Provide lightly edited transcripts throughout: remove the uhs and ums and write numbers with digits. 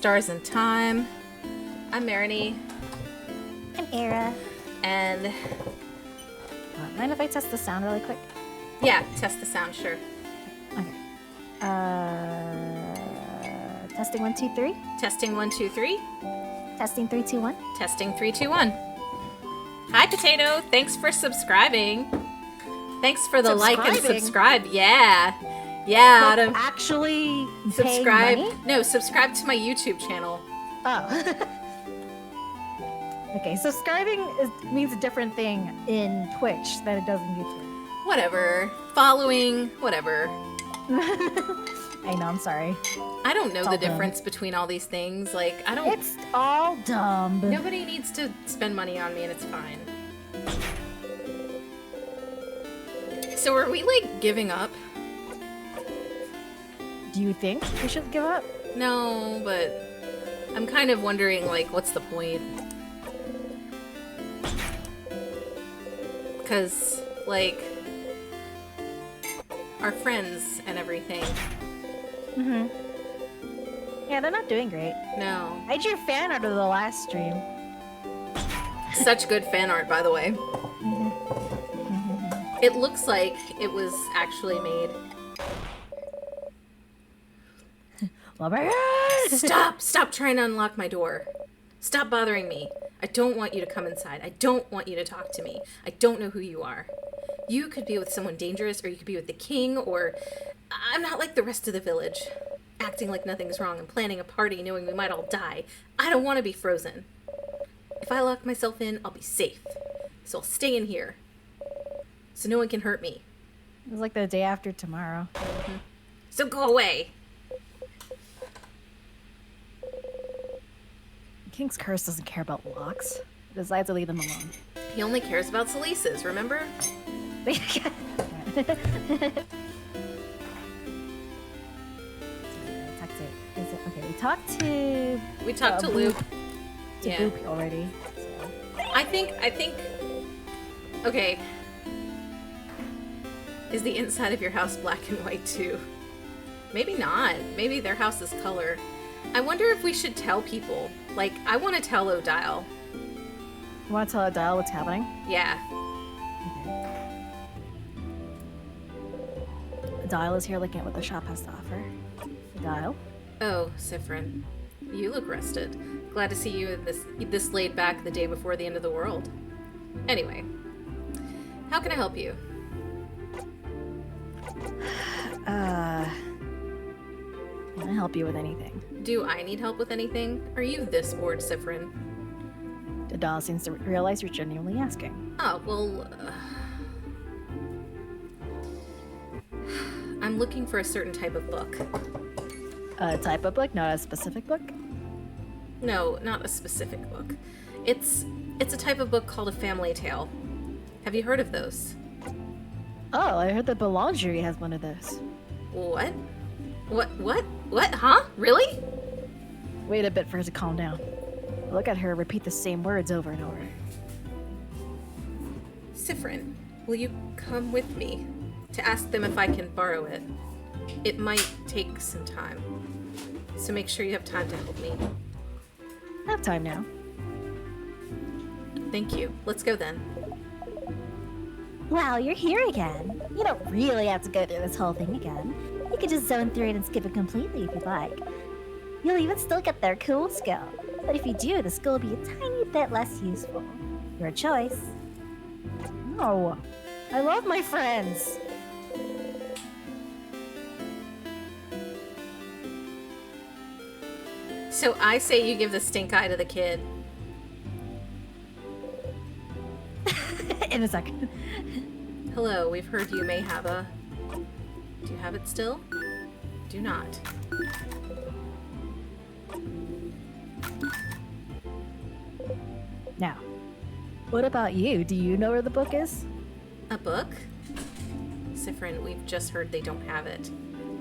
Stars in Time. I'm Marini. I'm Era. And Mind if I test the sound really quick? yeah, test the sound, sure. Okay. Testing 1, 2, 3. Testing 1, 2, 3. Testing 3, 2, 1. Testing 3, 2, 1. Hi, Potato. Thanks for subscribing. Thanks for the like and subscribe. Yeah. Yeah, Like, Adam. actually Subscribe. paying money? No, subscribe to my YouTube channel. Oh. Okay, subscribing means a different thing in Twitch than it does in YouTube. Whatever. Following, whatever. I know, I'm sorry. I don't know It's the all dumb. difference between all these things. Like, I don't... It's all dumb. Nobody needs to spend money on me and it's fine. So are we, like, giving up? Do you think we should give up? No, but I'm kind of wondering, like, what's the point? Because, like, our friends and everything. Mm-hmm. Yeah, they're not doing great. No. I drew fan art of the last stream. Such good fan art, by the way. It looks like it was actually made. Oh my god! Stop! Stop trying to unlock my door. Stop bothering me. I don't want you to come inside. I don't want you to talk to me. I don't know who you are. You could be with someone dangerous, or you could be with the king, or... I'm not like the rest of the village. Acting like nothing's wrong and planning a party knowing we might all die. I don't want to be frozen. If I lock myself in, I'll be safe. So I'll stay in here. So no one can hurt me. It's like the day after tomorrow. So go away! King's Curse doesn't care about locks. He decides to leave them alone. He only cares about Salises, remember? Okay, we talked to... We talked to Boop. Luke. To Yeah. Boop already. So. I think... Okay. Is the inside of your house black and white too? Maybe not. Maybe their house is color. I wonder if we should tell people. Like, I want to tell Odile. You want to tell Adele what's happening? Yeah. Adele is here looking at what the shop has to offer. Adele? Oh, Sifrin. You look rested. Glad to see you in this laid back the day before the end of the world. Anyway. How can I help you? Can I help you with anything? Do I need help with anything? Are you this bored, Sifrin? Adele seems to realize you're genuinely asking. Oh, well... I'm looking for a certain type of book. A type of book, not a specific book? No, not a specific book. It's a type of book called a family tale. Have you heard of those? Oh, I heard the Boulangerie has one of those. What? What? Huh? Really? Wait a bit for her to calm down. Look at her repeat the same words over and over. Sifrin, will you come with me to ask them if I can borrow it? It might take some time. So make sure you have time to help me. I have time now. Thank you. Let's go then. Wow, you're here again. You don't really have to go through this whole thing again. You could just zone through it and skip it completely if you'd like. You'll even still get their cool skill. But if you do, the skill will be a tiny bit less useful. Your choice. No. I love my friends. So I say you give the stink eye to the kid. In a second. Hello, we've heard you may have a... Do you have it still? Do not. Now, what about you? Do you know where the book is? A book? Sifrin, we've just heard they don't have it.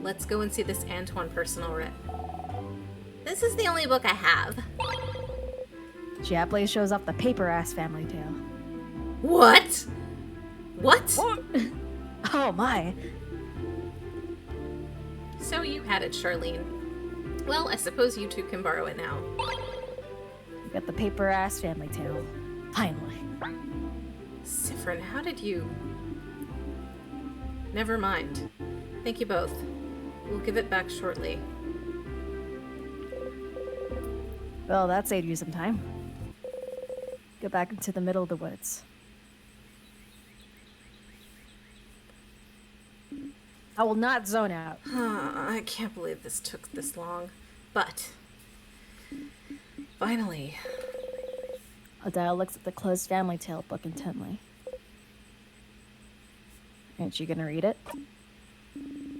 Let's go and see this Antoine personal writ. This is the only book I have. She happily shows off the paper-ass family tale. What? What? Oh my. So you had it, Charlene. Well, I suppose you two can borrow it now. You got the paper ass family tale. Finally. Siffrin, how did you... Never mind. Thank you both. We'll give it back shortly. Well, that saved you some time. Go back into the middle of the woods. I will not zone out. I can't believe this took this long. But... finally. Adele looks at the closed family tale book intently. Aren't you gonna read it?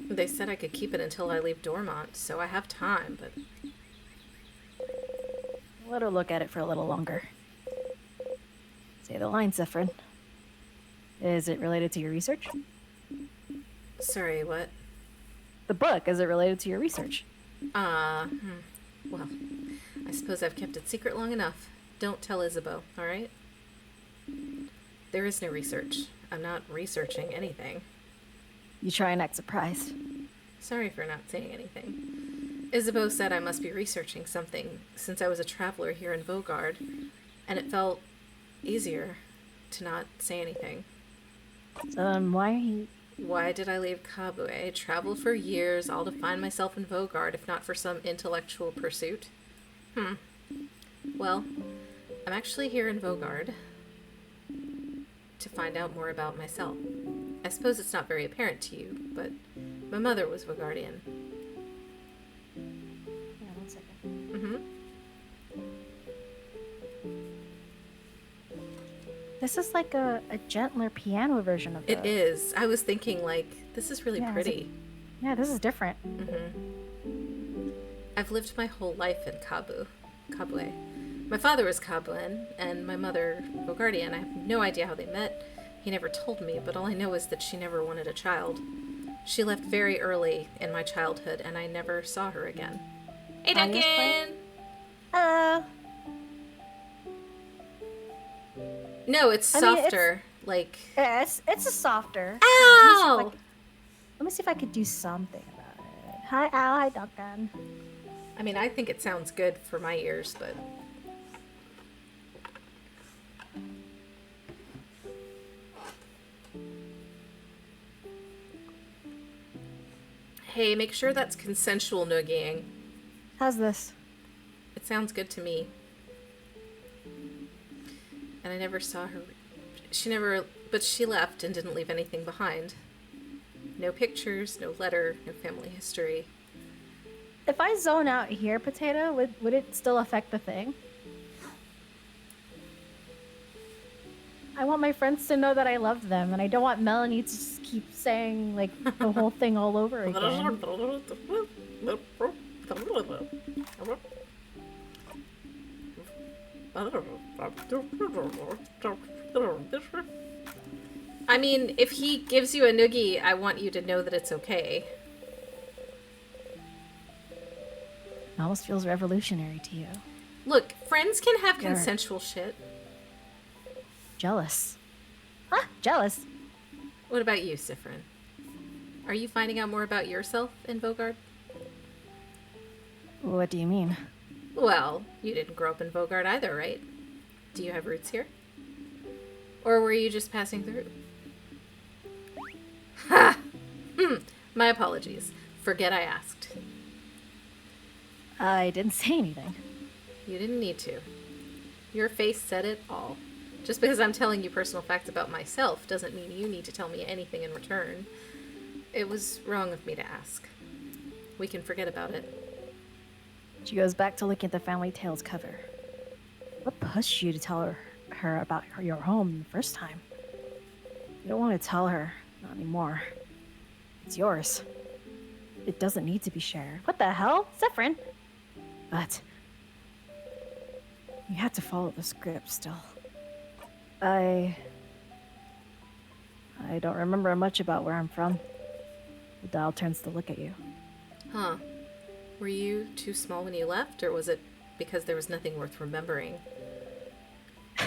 They said I could keep it until I leave Dormont, so I have time, but... Let her look at it for a little longer. Say the line, Siffrin. Is it related to your research? Sorry, what? The book, is it related to your research? Well, I suppose I've kept it secret long enough. Don't tell Isabeau, alright? There is no research. I'm not researching anything. You try and act surprised. Sorry for not saying anything. Isabeau said I must be researching something since I was a traveler here in Vogard, and it felt easier to not say anything. Why did I leave Kabue, travel for years, all to find myself in Vogard, if not for some intellectual pursuit? Well, I'm actually here in Vogard to find out more about myself. I suppose it's not very apparent to you, but my mother was Vogardian. Yeah, 1 second. Mm-hmm. This is like a gentler piano version of It is. I was thinking, like, this is really Yeah, pretty. Yeah, this is different. I've lived my whole life in Kabue. My father was Kabuan, and my mother Vogardian. I have no idea how they met. He never told me, but all I know is that she never wanted a child. She left very early in my childhood, and I never saw her again. Hey, Duncan! No, it's softer. It's a softer. Ow! Let me see if I could do something about it. Hi, Al. Hi, Duncan. I mean, I think it sounds good for my ears, but... Hey, make sure that's consensual noogieing. How's this? It sounds good to me. And I never saw her. But she left and didn't leave anything behind. No pictures, no letter, no family history. If I zone out here, Potato, would it still affect the thing? I want my friends to know that I love them, and I don't want Melanie to just keep saying, like, the whole thing all over again. I mean, if he gives you a noogie, I want you to know that it's okay. It almost feels revolutionary to you. Look, friends can have You're consensual shit. jealous. Huh? Jealous? What about you, Siffrin? Are you finding out more about yourself in Vogard? What do you mean? Well, you didn't grow up in Vogard either, right? Do you have roots here? Or were you just passing through? Ha! My apologies. Forget I asked. I didn't say anything. You didn't need to. Your face said it all. Just because I'm telling you personal facts about myself doesn't mean you need to tell me anything in return. It was wrong of me to ask. We can forget about it. She goes back to looking at the Family Tales cover. What pushed you to tell her about your home the first time? You don't want to tell her. Not anymore. It's yours. It doesn't need to be shared. What the hell? Siffrin? But... you had to follow the script still. I don't remember much about where I'm from. The dial turns to look at you. Huh. Were you too small when you left, or was it because there was nothing worth remembering?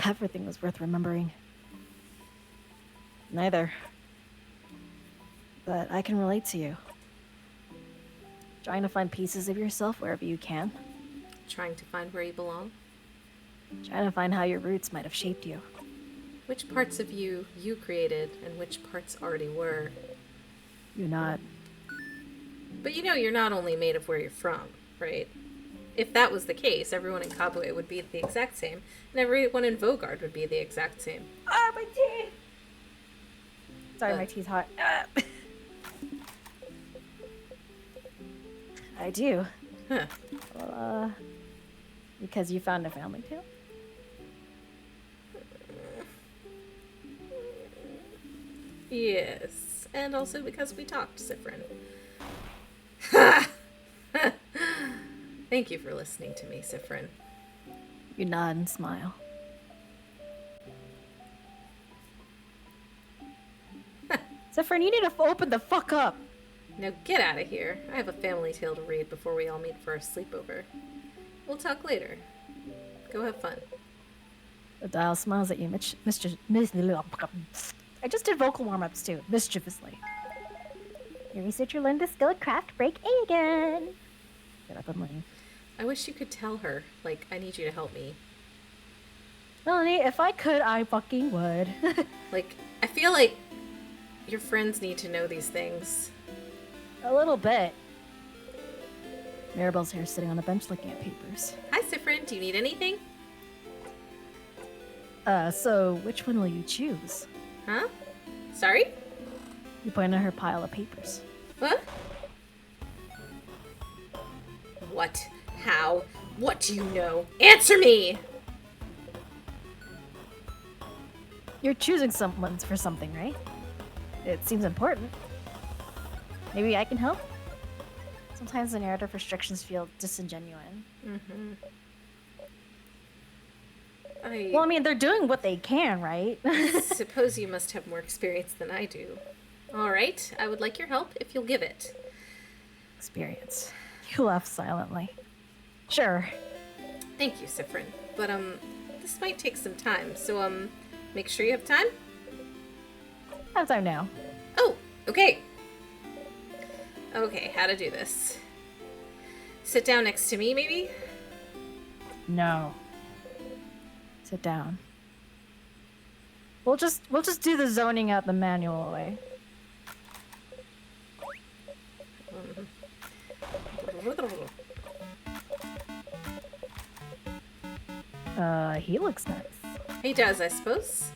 Everything was worth remembering. Neither. But I can relate to you. Trying to find pieces of yourself wherever you can. Trying to find where you belong. Trying to find how your roots might have shaped you. Which parts of you created and which parts already were. You're not. But you know you're not only made of where you're from, right? If that was the case, everyone in Kabue would be the exact same, and everyone in Vogard would be the exact same. Ah, my teeth! Sorry, Uh. my teeth hot. I do. Huh. Well, because you found a family tale? Yes, and also because we talked, Sifrin. Thank you for listening to me, Sifrin. You nod and smile. Zephyrin, you need to open the fuck up! Now get out of here. I have a family tale to read before we all meet for our sleepover. We'll talk later. Go have fun. The dial smiles at you, I just did vocal warm-ups too, mischievously. Your researcher learned the skill of craft break A again. Get up and leave. I wish you could tell her, like, I need you to help me. Melanie, if I could, I fucking would. Like, I feel like your friends need to know these things. A little bit. Maribel's here sitting on a bench looking at papers. Hi, Sifrin. Do you need anything? So which one will you choose? Huh? Sorry? You point at her pile of papers. What? What? How? What do you know? Answer me! You're choosing someone for something, right? It seems important. Maybe I can help? Sometimes the narrative restrictions feel disingenuous. Well, I mean, they're doing what they can, right? Suppose you must have more experience than I do. All right, I would like your help if you'll give it. Experience. You laugh silently. Sure. Thank you, Sifrin. But, this might take some time, so, make sure you have time? I have time now. Oh, okay. Okay, how to do this. Sit down next to me, maybe? No. Sit down. We'll just do the zoning out the manual way. He looks nice. He does, I suppose.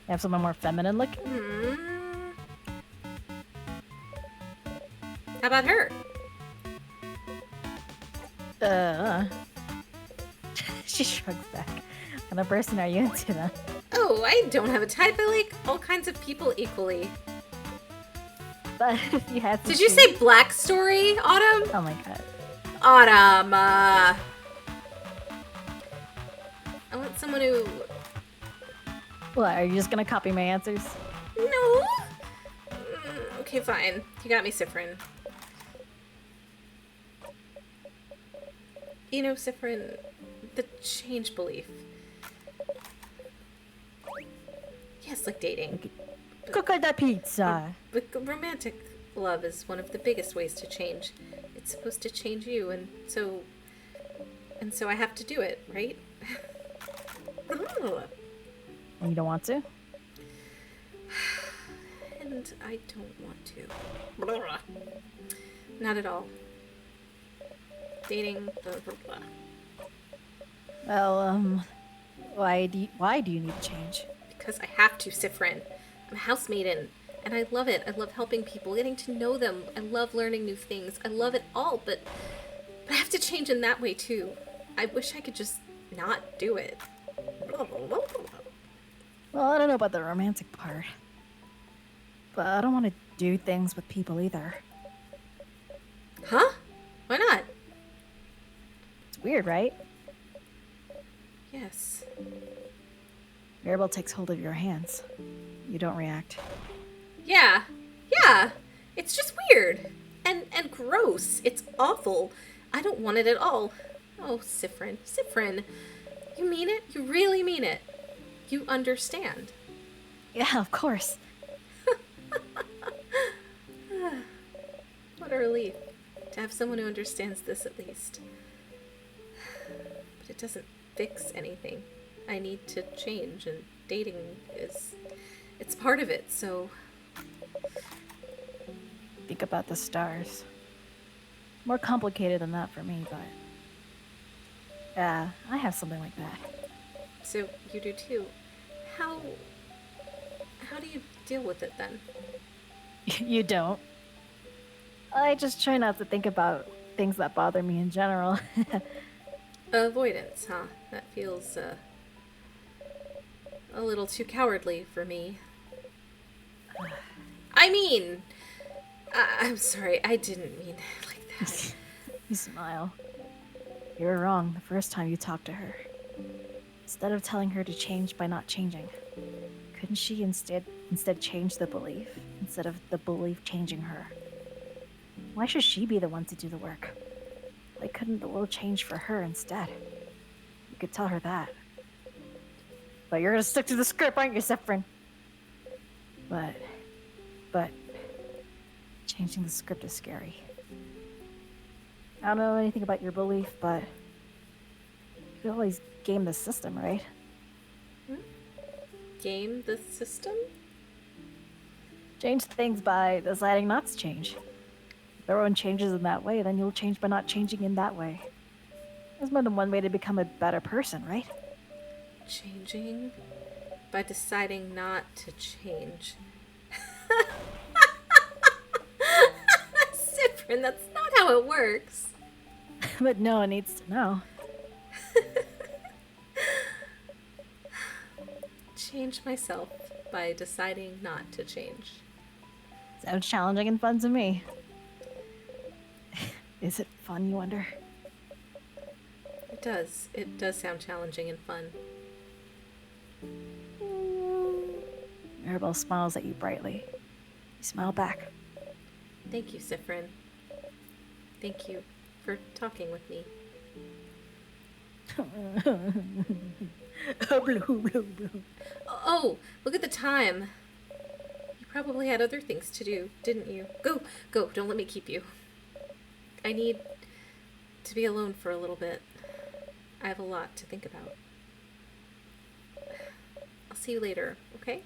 Have someone more feminine looking? How about her? She shrugs back. What kind of person are you into then? Oh, I don't have a type. I like all kinds of people equally. But if you had to Did you choose- say Black Story, Autumn? Oh my god. Autumn, I want someone who... What, are you just gonna copy my answers? No? Okay, fine. You got me, Sifrin. You know, Sifrin, the change belief. Yes, like dating. Cook that pizza! But romantic love is one of the biggest ways to change. It's supposed to change you, and so I have to do it, right? And you don't want to? And I don't want to. Not at all. Dating, blah, blah, blah. Well, why do you need to change? Because I have to, Sifrin. I'm a housemaiden, and I love it. I love helping people, getting to know them. I love learning new things. I love it all, but I have to change in that way too. I wish I could just not do it. Well, I don't know about the romantic part. But I don't want to do things with people either. Huh? Why not? It's weird, right? Yes. Maribel takes hold of your hands. You don't react. Yeah. Yeah. It's just weird. And gross. It's awful. I don't want it at all. Oh, Sifrin. Sifrin. You mean it? You really mean it. You understand. Yeah, of course. What a relief. To have someone who understands this at least. But it doesn't fix anything. I need to change, and dating is... it's part of it, so... Think about the stars. More complicated than that for me, but... yeah, I have something like that. So you do too. How do you deal with it then? You don't. I just try not to think about things that bother me in general. Avoidance, huh? That feels, a little too cowardly for me. I mean... I'm sorry, I didn't mean it like that. You smile. You were wrong the first time you talked to her. Instead of telling her to change by not changing, couldn't she instead change the belief, instead of the belief changing her? Why should she be the one to do the work? Why couldn't the world change for her instead? You could tell her that. But you're gonna stick to the script, aren't you, Sephrin? But... changing the script is scary. I don't know anything about your belief, but... you could always game the system, right? Game the system? Change things by deciding not to change. If everyone changes in that way, then you'll change by not changing in that way. There's more than one way to become a better person, right? Changing by deciding not to change. Cyprian, that's not how it works. But no one needs to know. Change myself by deciding not to change. Sounds challenging and fun to me. Is it fun, you wonder? It does. It does sound challenging and fun. Mirabelle smiles at you brightly. You smile back. Thank you, Cyprian. Thank you for talking with me. Oh, look at the time. You probably had other things to do, didn't you? Go, don't let me keep you. I need to be alone for a little bit. I have a lot to think about. I'll see you later, okay?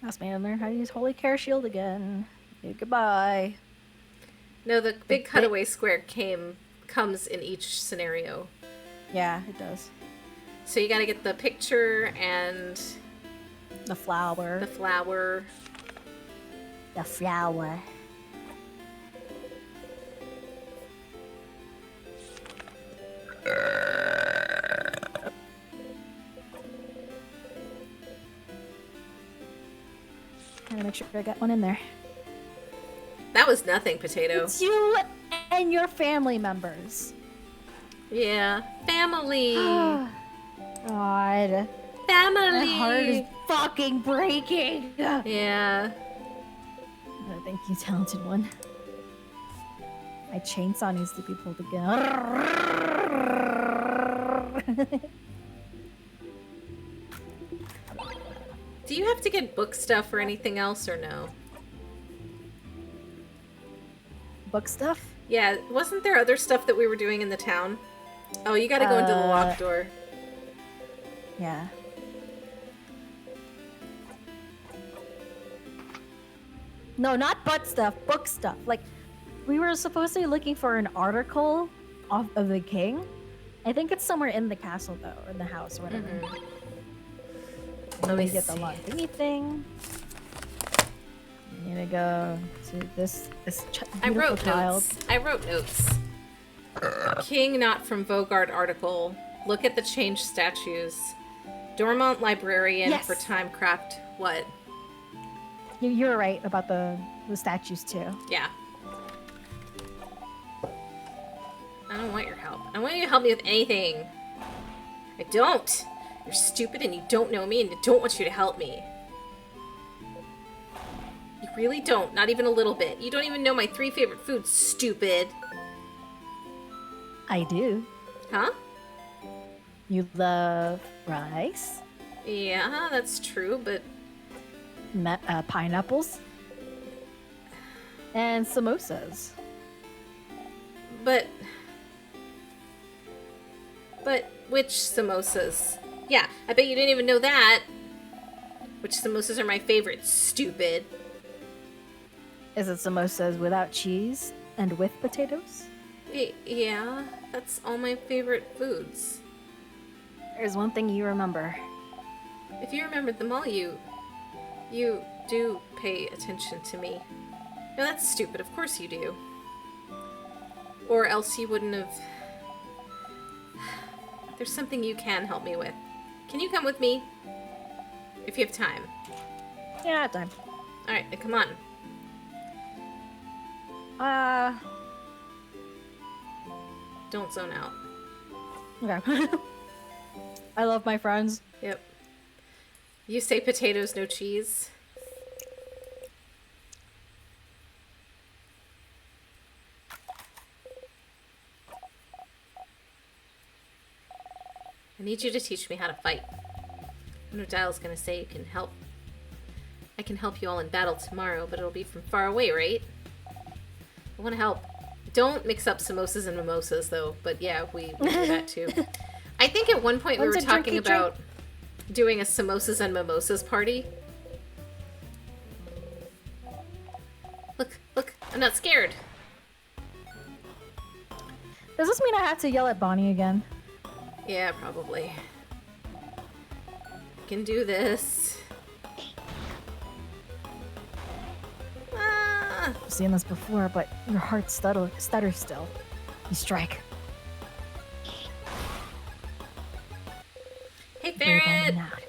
Ask me to learn how to use Holy Care Shield again. Goodbye. No, the big cutaway square comes in each scenario. Yeah, it does. So you gotta get the picture and The flower. the flower. The flower. Gotta make sure I got one in there. That was nothing, Potato. It's you and your family members. Yeah. Family. God. My Family. heart is fucking breaking. Yeah. Oh, thank you, talented one. My chainsaw needs to be pulled again. Do you have to get book stuff or anything else or no? Book stuff? Yeah, wasn't there other stuff that we were doing in the town? Oh, you gotta go into the locked door. Yeah. No, not butt stuff, book stuff. Like, we were supposed to be looking for an article of the king. I think it's somewhere in the castle, though, or in the house, or whatever. Let me get the lot thingy thing. I'm gonna go to this I beautiful wrote child. notes. I wrote notes. King not from Vogard article. Look at the changed statues. Dormont librarian Yes. for Timecraft. What? You're right about the statues too. Yeah. I don't want your help. I want you to help me with anything. I don't. You're stupid and you don't know me and I don't want you to help me. You really don't. Not even a little bit. You don't even know my 3 favorite foods, stupid. I do. Huh? You love rice, Yeah, that's true, but pineapples. And samosas. But which samosas? Yeah, I bet you didn't even know that. Which samosas are my favorite, stupid. Is it samosas without cheese and with potatoes? Yeah, that's all my favorite foods. There's one thing you remember. If you remembered them all, you do pay attention to me. No, that's stupid. Of course you do. Or else you wouldn't have... There's something you can help me with. Can you come with me? If you have time. Yeah, I have time. Alright, then come on. Don't zone out. Okay. I love my friends. Yep. You say potatoes, no cheese. I need you to teach me how to fight. I know Dial's gonna say you can help. I can help you all in battle tomorrow, but it'll be from far away, right? I want to help. Don't mix up samosas and mimosas, though. But yeah, we do that too. I think at one point we were One's a talking drinky about doing a samosas and mimosas party. Look, I'm not scared. Does this mean I have to yell at Bonnie again? Yeah, probably. I can do this. Ah! I've seen this before, but your heart stutters still. You strike. Hey, Breathe in Ferret! and out.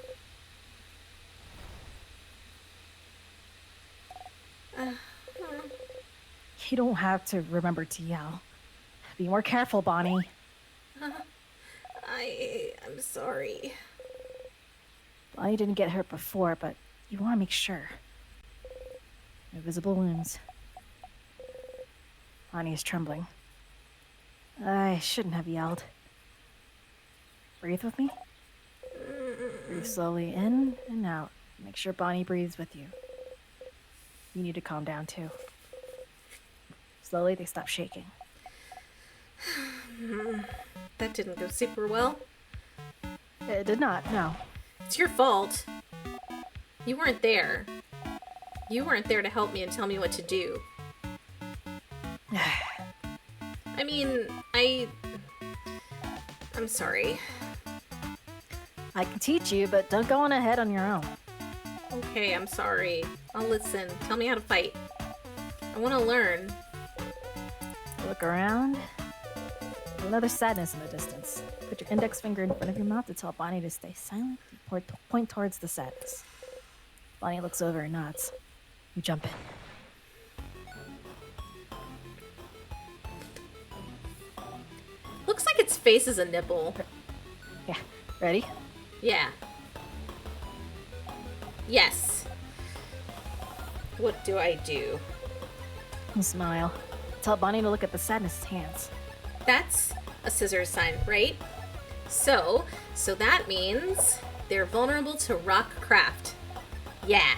You don't have to remember to yell. Be more careful, Bonnie. I'm sorry. Bonnie didn't get hurt before, but you want to make sure. No visible wounds. Bonnie is trembling. I shouldn't have yelled. Breathe with me. Breathe slowly in and out. Make sure Bonnie breathes with you. You need to calm down too. Slowly, they stop shaking. That didn't go super well. It did not, no. It's your fault. You weren't there. You weren't there to help me and tell me what to do. I mean, I'm sorry. I can teach you, but don't go on ahead on your own. Okay, I'm sorry. I'll listen. Tell me how to fight. I want to learn. Look around. Another sadness in the distance. Put your index finger in front of your mouth to tell Bonnie to stay silent and point towards the sadness. Bonnie looks over and nods. You jump in. Looks like its face is a nipple. Yeah, ready? Yeah. Yes. What do I do? You smile. Tell Bonnie to look at the sadness's hands. That's a scissors sign, right? So that means they're vulnerable to rockcraft. Yeah,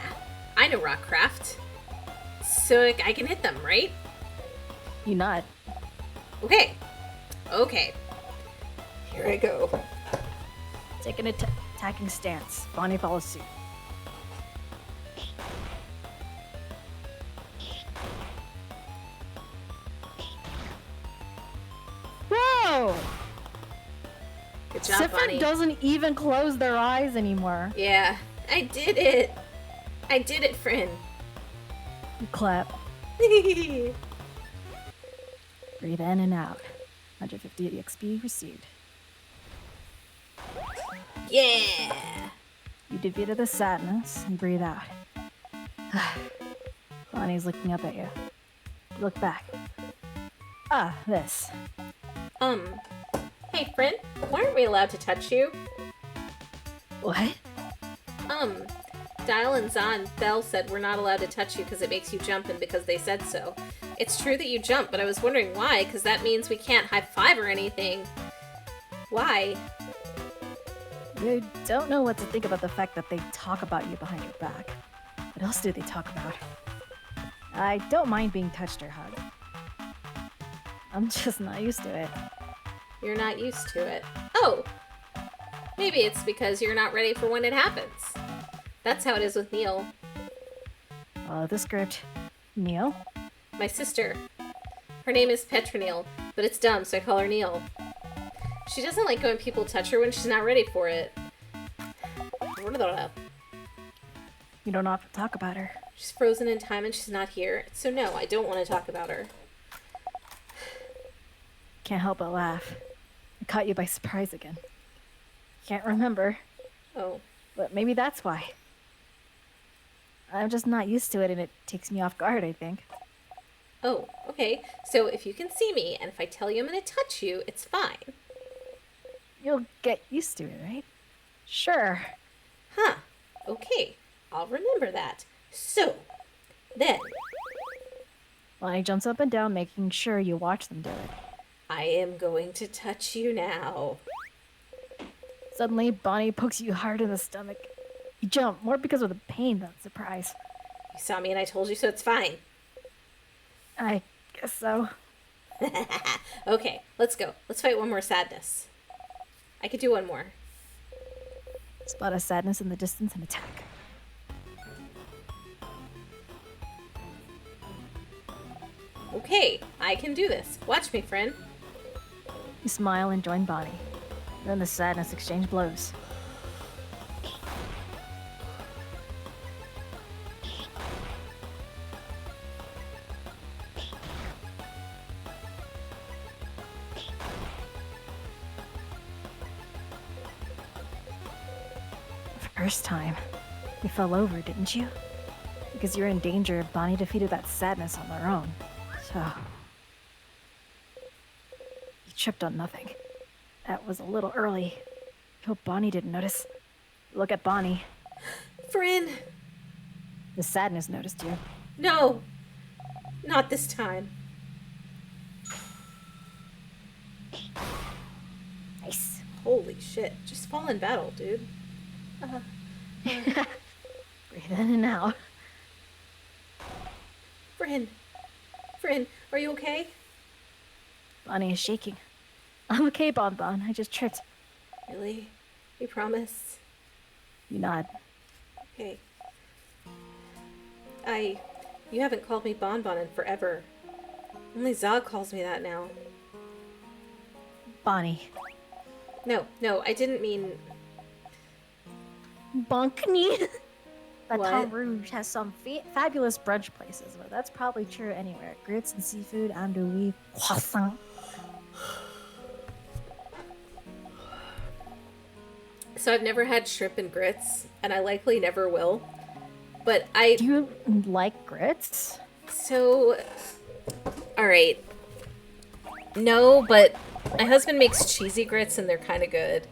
I know rockcraft. So I can hit them, right? You nod. Okay. Here I go. Take an attacking stance. Bonnie follows suit. Whoa! Good job, Bonnie. Sifrit doesn't even close their eyes anymore. Yeah, I did it. I did it, friend. You clap. Breathe in and out. 150 XP received. Yeah. You defeated the sadness and breathe out. Bonnie's looking up at you. You look back. Ah, this. Hey, friend, why aren't we allowed to touch you? What? Dial and Zahn Bell said we're not allowed to touch you because it makes you jump and because they said so. It's true that you jump, but I was wondering why, because that means we can't high five or anything. Why? You don't know what to think about the fact that they talk about you behind your back. What else do they talk about? I don't mind being touched or hugged. I'm just not used to it. You're not used to it. Oh! Maybe it's because you're not ready for when it happens. That's how it is with Neil. Follow the script. Neil? My sister. Her name is Petronil, but it's dumb, so I call her Neil. She doesn't like when people touch her when she's not ready for it. You don't have to talk about her. She's frozen in time and she's not here, so no, I don't want to talk about her. Can't help but laugh. I caught you by surprise again. Can't remember, Oh, but maybe that's why. I'm just not used to it and it takes me off guard, I think. oh, okay. So if you can see me, and if I tell you I'm gonna touch you, it's fine. You'll get used to it, right? Sure. Huh. Okay, I'll remember that. So, then, Lonnie jumps up and down, making sure you watch them do it. I am going to touch you now. Suddenly, Bonnie pokes you hard in the stomach. You jump, more because of the pain than surprise. You saw me and I told you, so it's fine. I guess so. Okay, let's go. Let's fight one more sadness. I could do one more. Spot a sadness in the distance and attack. Okay, I can do this. Watch me, friend. You smile and join Bonnie. Then the sadness exchange blows. First time, you fell over, didn't you? Because you're in danger, Bonnie defeated that sadness on their own. So... you tripped on nothing. That was a little early. Hope Bonnie didn't notice. Look at Bonnie. Friend, The sadness noticed you. no. Not this time. Nice. Holy shit. Just fall in battle, dude. Breathe in and out. Friend. Friend, are you okay? Bonnie is shaking. I'm okay, Bon Bon. I just tripped. Really? You promise? You nod. Okay. You haven't called me Bon Bon in forever. Only Zog calls me that now. Bonnie. No, I didn't mean... Bonkney. Baton What? Rouge has some fabulous brunch places, but that's probably true anywhere. Grits and seafood, andouille, croissant. So I've never had shrimp and grits, and I likely never will. But Do you like grits? So... Alright. No, but my husband makes cheesy grits, and they're kind of good.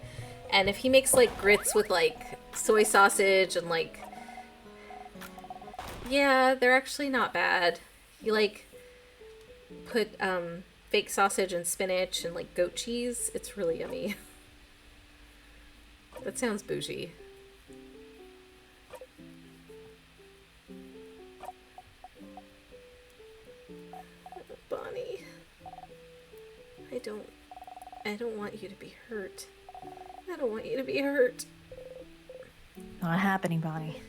And if he makes, like, grits with, like, soy sausage and, like... Yeah, they're actually not bad. You, like, put, fake sausage and spinach and, like, goat cheese. It's really yummy. That sounds bougie. Bonnie. I don't want you to be hurt. I don't want you to be hurt. Not happening, Bonnie.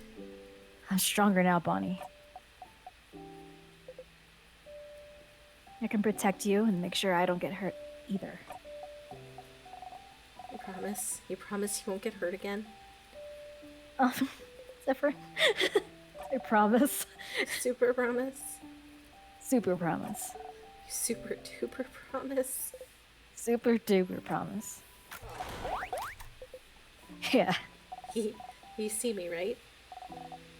I'm stronger now, Bonnie. I can protect you and make sure I don't get hurt either. You promise? You promise you won't get hurt again? Zephyr, I promise. Super promise? Super promise. You super duper promise? Super duper promise. Yeah. You see me, right?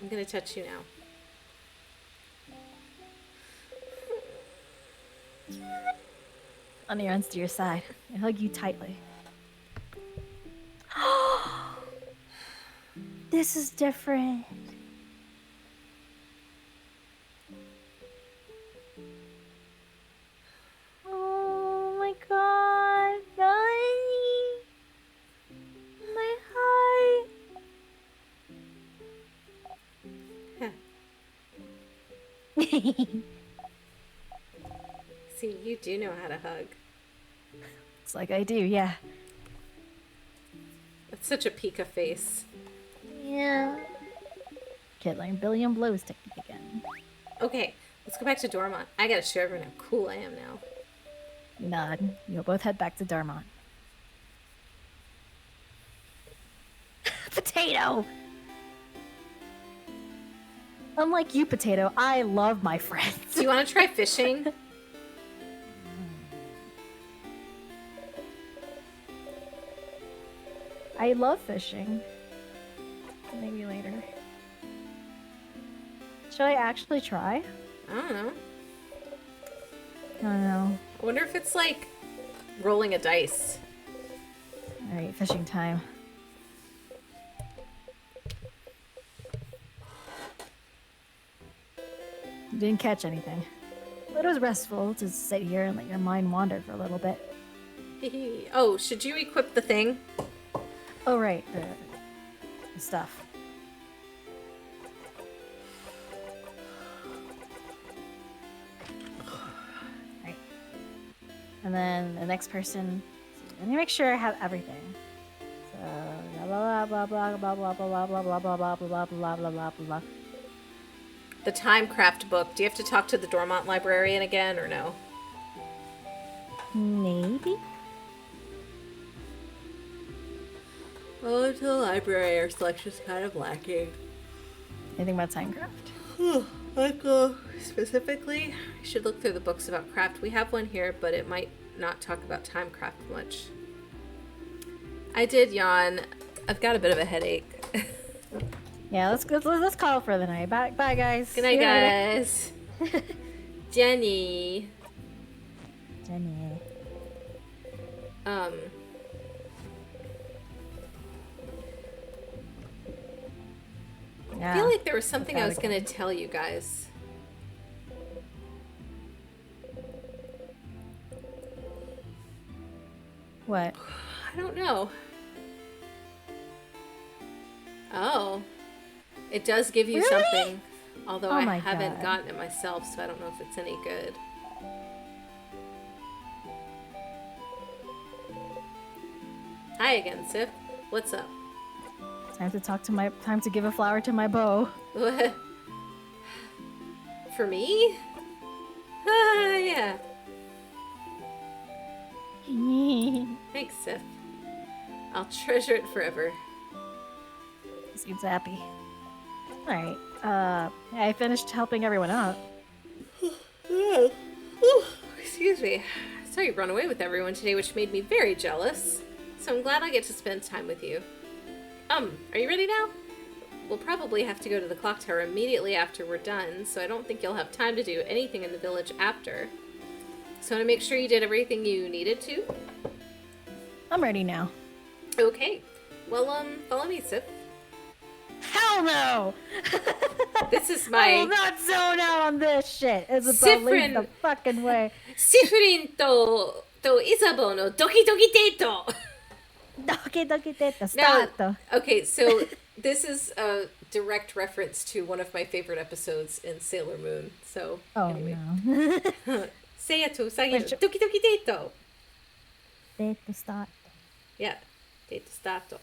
I'm gonna touch you now. Bonnie runs to your side. I hug you tightly. This is different. Oh my god, Bonnie. My heart. Huh. See, you do know how to hug. It's like I do, yeah. That's such a Pika face. Yeah. Kid learn billion blows technique again. Okay, let's go back to Dormont. I gotta show everyone how cool I am now. Nod. You'll both head back to Darmont. Potato! Unlike you, Potato, I love my friends. Do you want to try fishing? I love fishing. Maybe later. Should I actually try? I don't know. I don't know. I wonder if it's like rolling a dice. Alright, fishing time. You didn't catch anything. But it was restful to sit here and let your mind wander for a little bit. Oh, should you equip the thing? Oh, right. The stuff. Right. And then the next person. Let me make sure I have everything. So blah blah blah blah blah blah blah blah blah blah blah blah blah blah blah blah. The Timecraft book. Do you have to talk to the Dormont librarian again or no? Maybe. Oh, the library, our selection's kind of lacking. Anything about Timecraft? Michael, specifically, I should look through the books about craft. We have one here, but it might not talk about Timecraft much. I did yawn. I've got a bit of a headache. Yeah, let's go. Let's call it for the night. Bye, guys. Good night, See you later. guys. Jenny. Jenny. I feel like there was something I Gotta was going to tell you guys. What? I don't know. Oh. It does give you Really? something. Although Oh I my haven't God. gotten it myself, so I don't know if it's any good. Hi again, Sif. What's up? Time to give a flower to my bow. For me? Yeah. Thanks, Sif. I'll treasure it forever. Seems happy. Alright, I finished helping everyone out. Excuse me. I saw you run away with everyone today, which made me very jealous. So I'm glad I get to spend time with you. Are you ready now? We'll probably have to go to the clock tower immediately after we're done, so I don't think you'll have time to do anything in the village after. So I want to make sure you did everything you needed to. I'm ready now. Okay. Well, follow me, Sif. Hell no! This is I will my not zone out on this shit. Isabel, lead the fucking way. Sifurin to Isabeau no Doki Doki Deito. Doki doki teta, Now, stato. okay, so this is a direct reference to one of my favorite episodes in Sailor Moon. So Oh anyway, no. Seiya to Usagi no Which- Doki Doki Deito. Teta stato. Yeah, Deito Stato.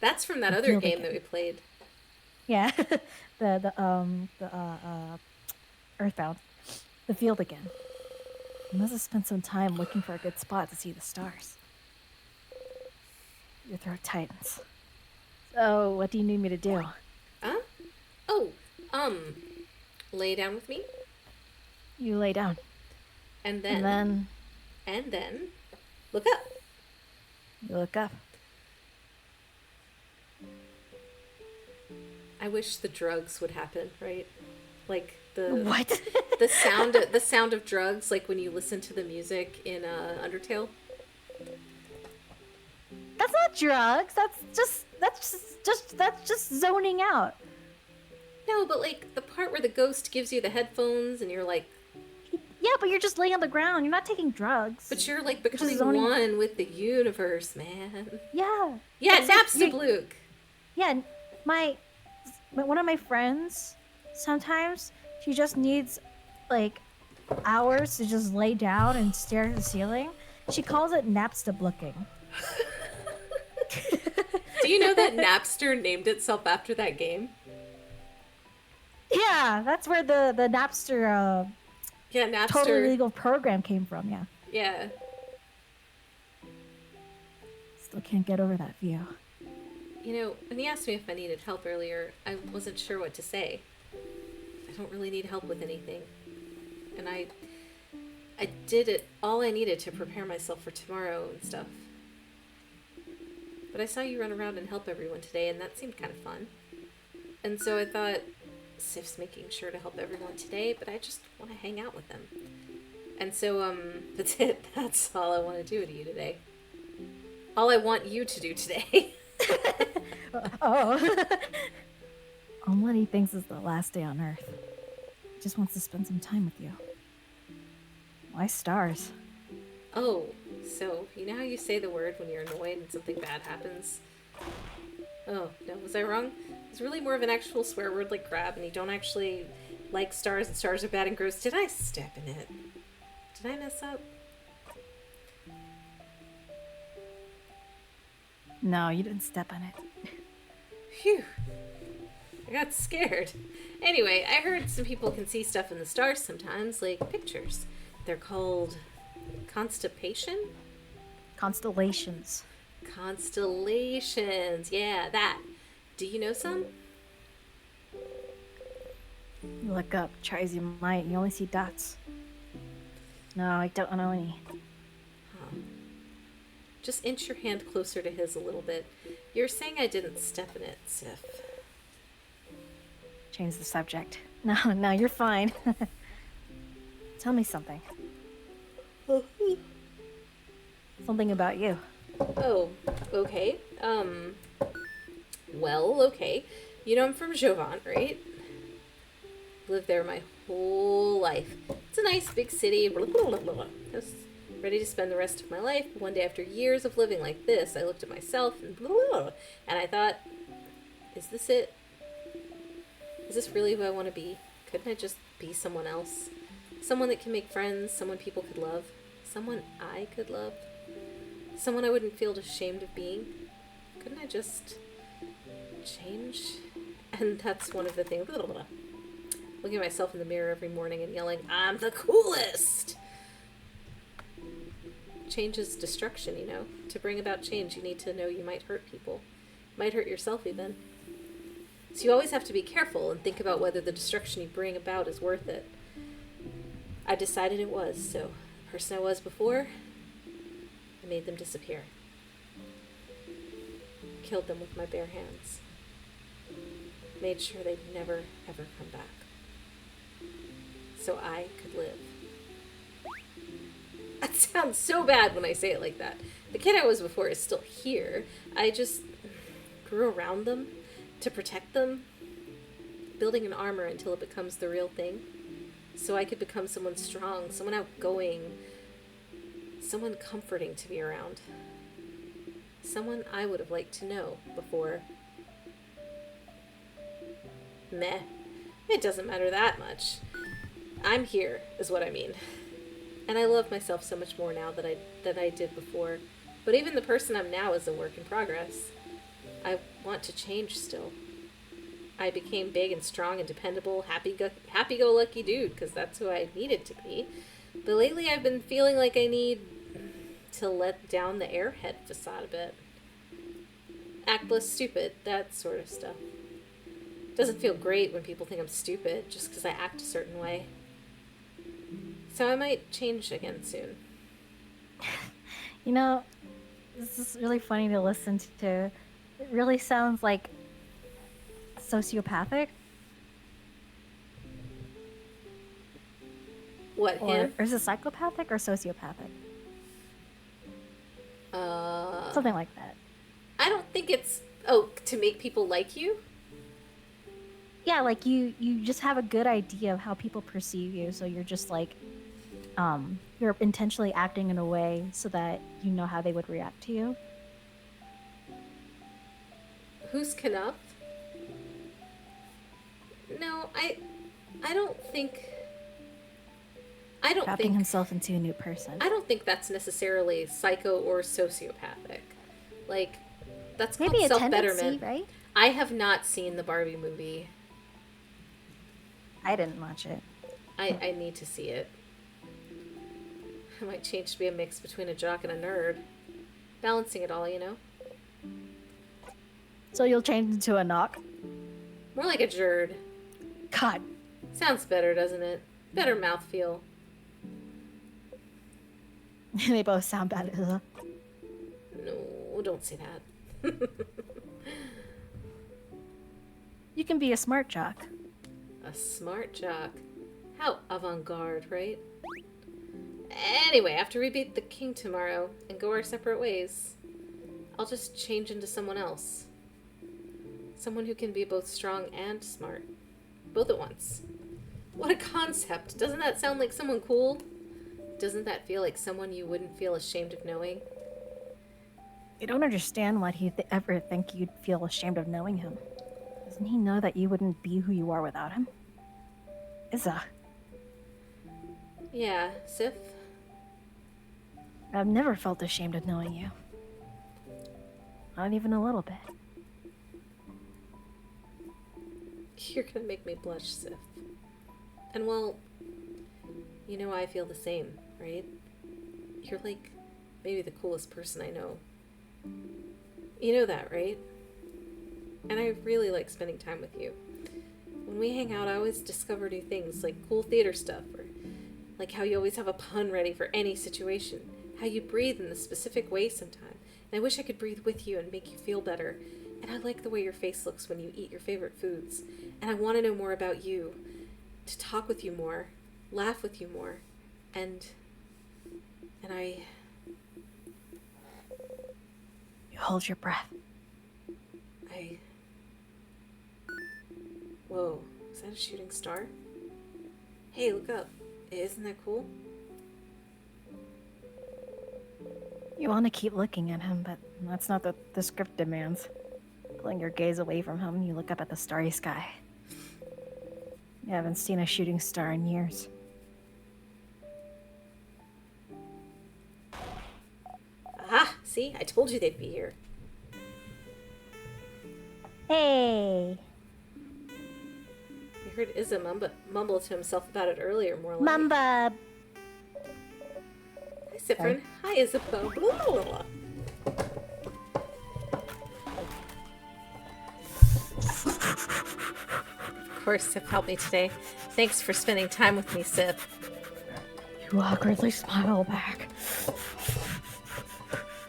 That's from that other feel game like that we played. Yeah, the Earthbound, the field again. You must have spent some time looking for a good spot to see the stars. Your throat tightens. So, what do you need me to do? Huh? Oh, lay down with me, You lay down, and and then look up. you look up. I wish the drugs would happen, right? Like the What? the sound of drugs, like when you listen to the music in Undertale. That's not drugs. That's just zoning out. No, but like the part where the ghost gives you the headphones and you're like, Yeah, but you're just laying on the ground. You're not taking drugs. but you're like becoming zoning- one with the universe, man. Yeah. Yeah, It's like naps the you- Luke. Yeah, one of my friends sometimes She just needs, like, hours to just lay down and stare at the ceiling. She calls it napstep looking. Do you know that Napster named itself after that game? Yeah, that's where the Napster Yeah, Napster. totally legal program came from. Yeah, Yeah. still can't get over that view. You know, when he asked me if I needed help earlier, I wasn't sure what to say. I don't really need help with anything. And I did it all I needed to prepare myself for tomorrow and stuff. But I saw you run around and help everyone today, and that seemed kind of fun. And so I thought, Sif's making sure to help everyone today, but I just want to hang out with them. And so, that's it. That's all I want to do to you today. All I want you to do today. Oh. On what he thinks is the last day on Earth. He just wants to spend some time with you. Why stars? Oh, so you know how you say the word when you're annoyed and something bad happens? Oh, no, was I wrong? It's really more of an actual swear word like crab, and you don't actually like stars, and stars are bad and gross. Did I step in it? Did I mess up? No, you didn't step on it. Phew. I got scared. Anyway, I heard some people can see stuff in the stars sometimes, like pictures. They're called constipation? Constellations. Constellations. Yeah, that. Do you know some? You look up, try as you might, you only see dots. No, I don't know any. Huh. Just inch your hand closer to his a little bit. You're saying I didn't step in it, Sif. Change the subject. No, you're fine. Tell me something. Something about you. Oh, okay. Well, okay. You know I'm from Jovan, right? Lived there my whole life. It's a nice big city. Blah, blah, blah, blah. I was ready to spend the rest of my life. But one day after years of living like this, I looked at myself and blah, blah, blah, and I thought, is this it? Is this really who I want to be? Couldn't I just be someone else? Someone that can make friends, someone people could love, someone I could love, someone I wouldn't feel ashamed of being. Couldn't I just change? And that's one of the things. Blah, blah, blah. Looking at myself in the mirror every morning and yelling, I'm the coolest! Change is destruction, you know? To bring about change, you need to know you might hurt people. Might hurt yourself, even. So you always have to be careful and think about whether the destruction you bring about is worth it. I decided it was, so the person I was before, I made them disappear. Killed them with my bare hands. Made sure they'd never, ever come back. So I could live. That sounds so bad when I say it like that. The kid I was before is still here. I just grew around them to protect them, building an armor until it becomes the real thing. So I could become someone strong, someone outgoing, someone comforting to be around. Someone I would have liked to know before. Meh. It doesn't matter that much. I'm here, is what I mean. And I love myself so much more now than I did before. But even the person I'm now is a work in progress. I want to change still. I became big and strong and dependable, happy-go-lucky dude, because that's who I needed to be. But lately I've been feeling like I need to let down the airhead facade a bit. Act less stupid, that sort of stuff. Doesn't feel great when people think I'm stupid just because I act a certain way. So I might change again soon. You know, this is really funny to listen to. It really sounds like sociopathic. What, him? Or is it psychopathic or sociopathic? Something like that. I don't think it's, to make people like you? Yeah, like you just have a good idea of how people perceive you, so you're just like, you're intentionally acting in a way so that you know how they would react to you. Who's Knuff? No, I don't think. I don't Wrapping think. himself into a new person. I don't think that's necessarily psycho or sociopathic. Like, that's called Maybe a self-betterment. tendency, right? I have not seen the Barbie movie. I didn't watch it. I need to see it. I might change to be a mix between a jock and a nerd. Balancing it all, you know? So you'll change into a knock? More like a jerd. God. Sounds better, doesn't it? Better mouthfeel. They both sound bad. Ugh. No, don't say that. You can be a smart jock. A smart jock. How avant-garde, right? Anyway, after we beat the king tomorrow and go our separate ways, I'll just change into someone else. Someone who can be both strong and smart. Both at once. What a concept! Doesn't that sound like someone cool? Doesn't that feel like someone you wouldn't feel ashamed of knowing? You don't understand why he'd ever think you'd feel ashamed of knowing him. Doesn't he know that you wouldn't be who you are without him? Izza, Yeah, Sif? I've never felt ashamed of knowing you. Not even a little bit. You're gonna make me blush, Sif. And well, you know I feel the same, right? You're like maybe the coolest person I know. You know that, right? And I really like spending time with you. When we hang out, I always discover new things, like cool theater stuff, or like how you always have a pun ready for any situation, how you breathe in the specific way sometimes. And I wish I could breathe with you and make you feel better. And I like the way your face looks when you eat your favorite foods. And I want to know more about you, to talk with you more, laugh with you more, and I... You hold your breath. Whoa, is that a shooting star? Hey, look up. Isn't that cool? You want to keep looking at him, but that's not what the script demands. Pulling your gaze away from him, you look up at the starry sky. You haven't seen a shooting star in years. Aha! See? I told you they'd be here. Hey, You heard Izza mumble to himself about it earlier, more like... Mamba. Hi, Sifrin. Hi, Isabel. Blah, blah, blah. Of course, Sif helped me today. Thanks for spending time with me, Sif. You awkwardly smile back.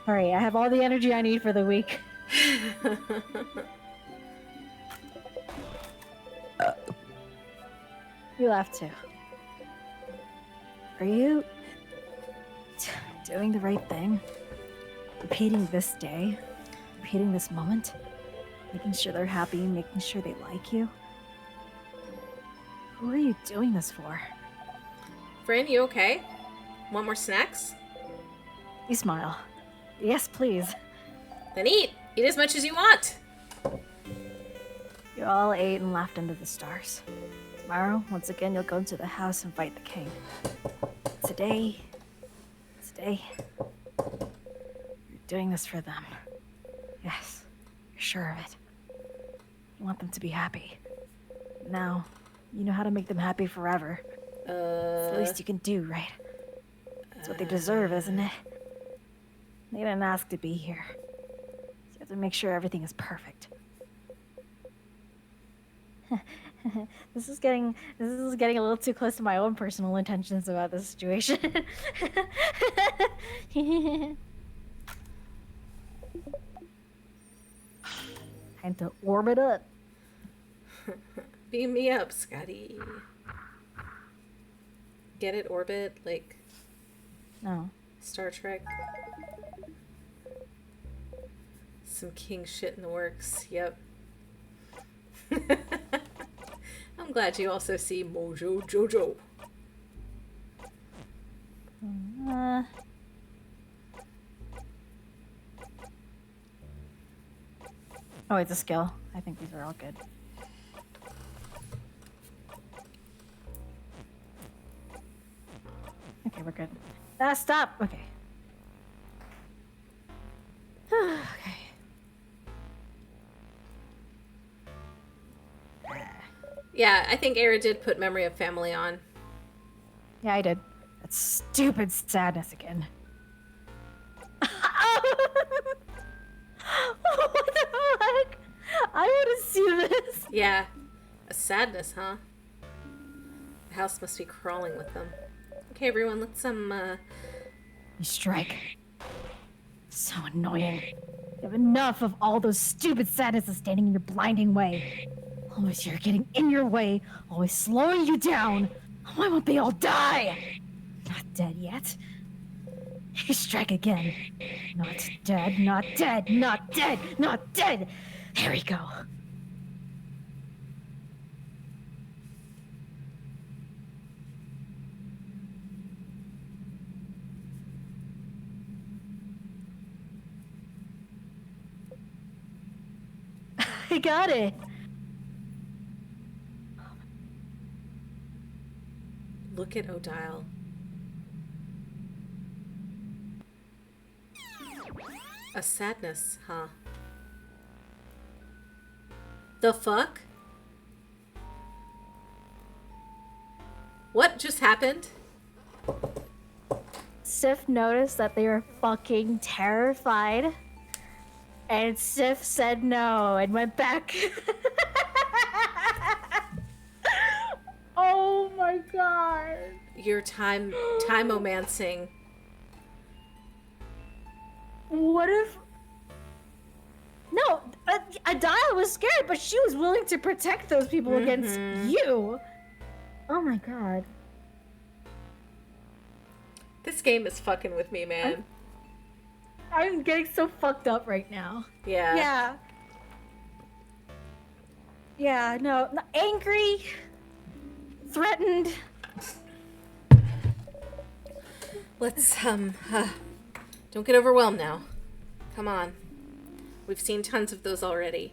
Alright, I have all the energy I need for the week. You laugh too. Are you doing the right thing? Repeating this day? Repeating this moment? Making sure they're happy, making sure they like you? Who are you doing this for? Fran, you okay? Want more snacks? You smile. Yes, please. Then eat! Eat as much as you want! You all ate and laughed under the stars. Tomorrow, once again, you'll go into the house and fight the king. Today, you're doing this for them. Yes, you're sure of it. You want them to be happy. Now, you know how to make them happy forever. It's the least you can do, right? It's what they deserve, isn't it? They didn't ask to be here. So you have to make sure everything is perfect. This is getting a little too close to my own personal intentions about this situation. Time to warm it up. Beam me up, Scotty. Get it, Orbit? Like No. Star Trek? Some king shit in the works. Yep. I'm glad you also see Mojo Jojo. Oh, it's a skill. I think these are all good. we're good. Stop. Okay. Okay. Yeah, I think Era did put Memory of Family on. Yeah, I did. That stupid sadness again. What the fuck? I want to see this. Yeah. A sadness, huh? The house must be crawling with them. Okay, everyone, let's, You strike. So annoying. You have enough of all those stupid sadnesses standing in your blinding way. Always here getting in your way, always slowing you down. Why won't they all die? Not dead yet. You strike again. Not dead, not dead, not dead, not dead. There we go. I got it. look at Odile. A sadness, huh? The fuck? What just happened? Sif noticed that they were fucking terrified. And Sif said no and went back. Oh my god. Your time-omancing. What if... No, Adaya was scared, but she was willing to protect those people against you. Oh my god. This game is fucking with me, man. I'm getting so fucked up right now. Yeah. Yeah, no, angry, threatened. Let's, don't get overwhelmed now. Come on. We've seen tons of those already.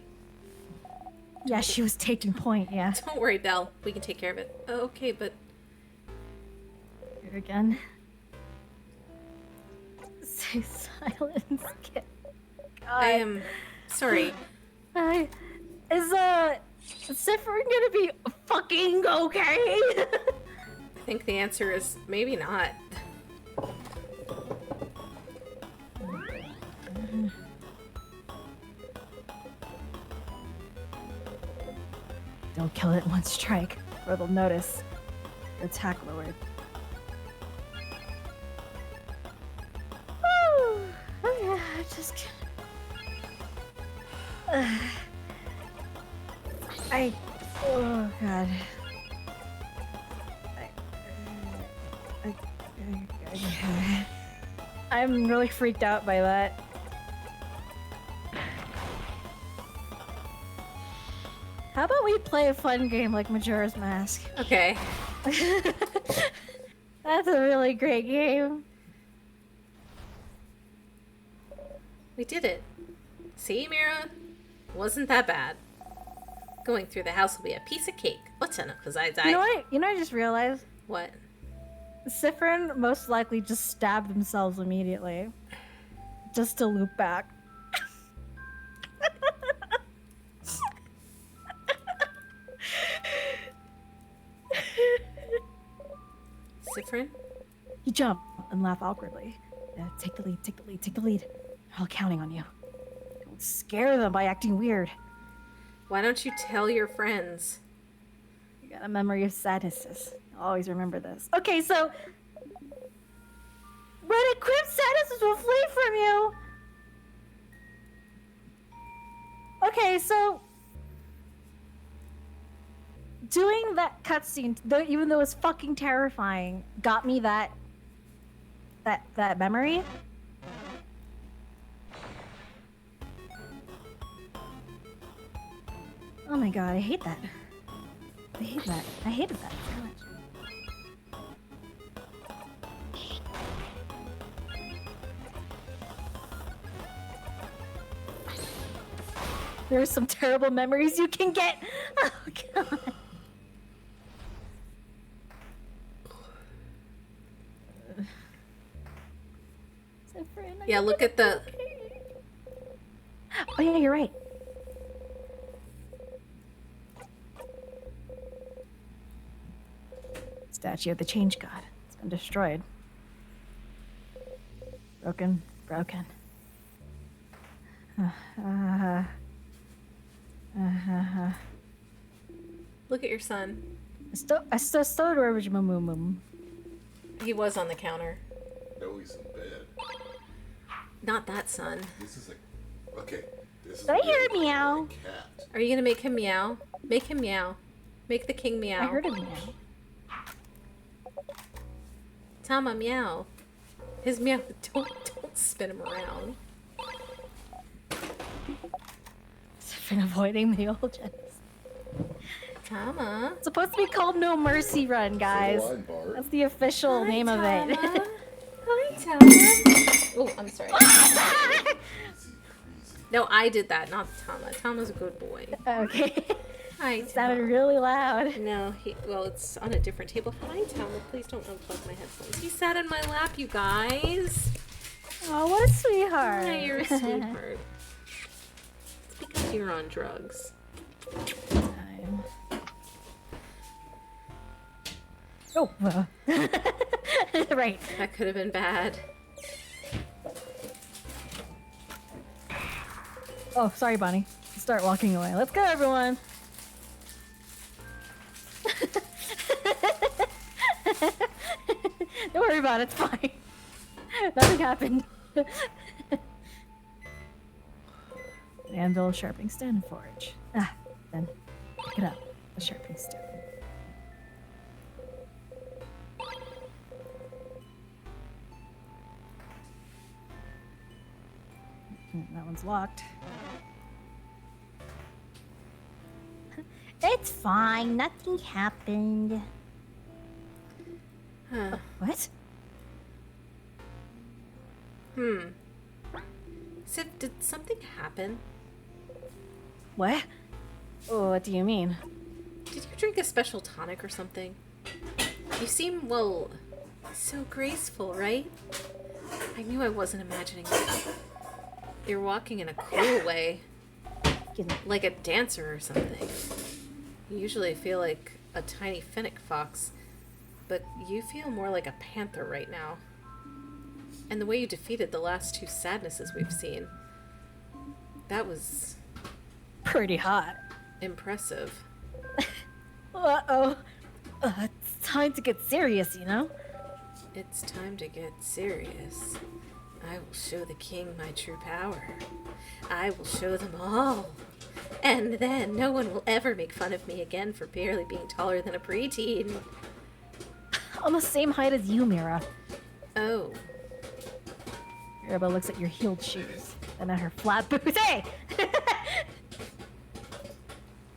Yeah, she was taking point, yeah. Don't worry, Belle. We can take care of it. Oh, okay, but... Here again. Say silence. God. I am sorry. Is Sifrin gonna be fucking okay? I think the answer is maybe not. Don't kill it in one strike, or they'll notice. Attack lowered. Woo! Okay, just. Oh god. I'm really freaked out by that. How about we play a fun game like Majora's Mask? Okay. That's a really great game. We did it. See, Mira? Wasn't that bad. Going through the house will be a piece of cake. What's in it? Because I died. You know, I just realized. What? Sifrin most likely just stabbed themselves immediately. Just to loop back. Sifrin? You jump and laugh awkwardly. Take the lead, take the lead, take the lead. They're all counting on you. Don't scare them by acting weird. Why don't you tell your friends? You got a memory of sadnesses. I'll always remember this. Okay, so... When equipped sadnesses will flee from you! Okay, so... Doing that cutscene, even though it's fucking terrifying, got me that memory. Oh my god, I hate that. I hate that. I hated that so much. There's some terrible memories you can get. Oh god. Yeah, look at the... Oh yeah, you're right. Statue of the Change God. It's been destroyed. Broken. Look at your son. I still stole the He was on the counter. No, he's in bed. Not that son. This is a. Okay. This is I a hear a meow. cat. Are you gonna make him meow? Make him meow. Make the king meow. I heard a meow. Tama, meow. His meow. Don't spin him around. I've been avoiding the old gens. Tama. It's supposed to be called No Mercy Run, guys. So do I, Bart. That's the official Hi, name of it. Tama. Hi, Tama. Oh, I'm sorry. Crazy. No, I did that, not Tama. Tama's a good boy. Okay. Hi, Sounded Tama. really loud. No, well, it's on a different table. Hi, Tama. Please don't unplug my headphones. He sat in my lap, you guys. Oh, what a sweetheart. Yeah, you're a sweetheart. It's because you're on drugs. Time. Oh, right. That could have been bad. Oh, sorry, Bonnie. Start walking away. Let's go, everyone. Don't worry about it. It's fine. Nothing happened. Anvil, sharpening stone, and forge. Then pick it up. The sharpening stone. That one's locked. It's fine. Nothing happened. Huh. What? Sif, did something happen? What? Oh, what do you mean? Did you drink a special tonic or something? You seem, well, so graceful, right? I knew I wasn't imagining it. You're walking in a cool way. Excuse me. Like a dancer or something. You usually feel like a tiny fennec fox, but you feel more like a panther right now. And the way you defeated the last two sadnesses we've seen, that was Pretty hot. impressive. Uh-oh. It's time to get serious, you know? It's time to get serious. I will show the king my true power. I will show them all. And then no one will ever make fun of me again for barely being taller than a preteen. I'm the same height as you, Mira. Oh. Mirabelle looks at your heeled shoes, then at her flat boots. Hey!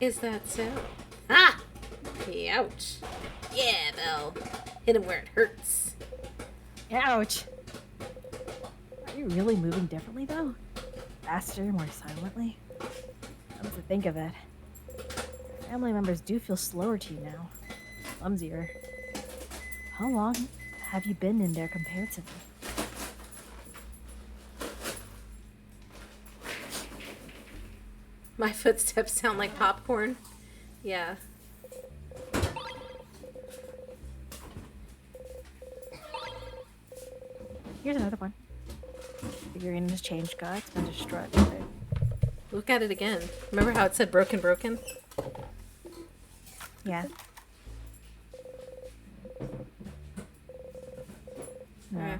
Is that so? Ah! Ouch. Yeah, Belle. Hit him where it hurts. Ouch. Are you really moving differently, though? Faster, more silently? Come to think of it, family members do feel slower to you now. Clumsier. How long have you been in there comparatively? My footsteps sound like popcorn. Yeah. Here's another one. Figurine has changed, God. It's been destroyed. Right? Look at it again. Remember how it said broken, broken? Yeah. No. Yeah.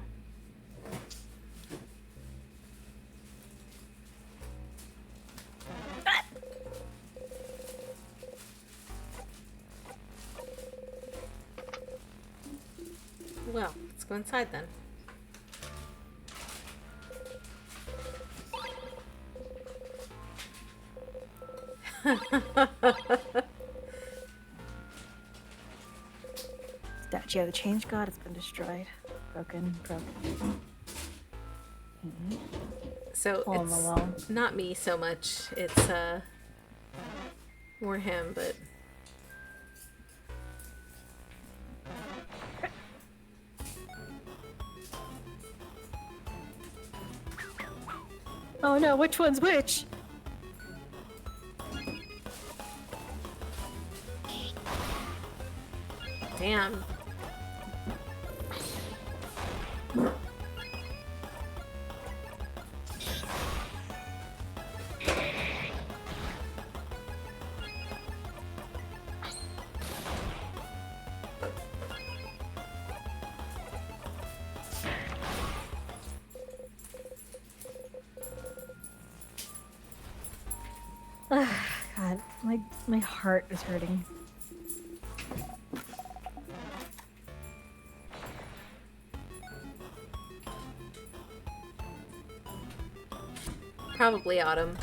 Well, let's go inside then. Statue of the Change God has been destroyed. Broken. So Hole in the wall. it's not me so much. It's more him, but Oh no, which one's which? Damn. God, my heart is hurting. Probably Autumn.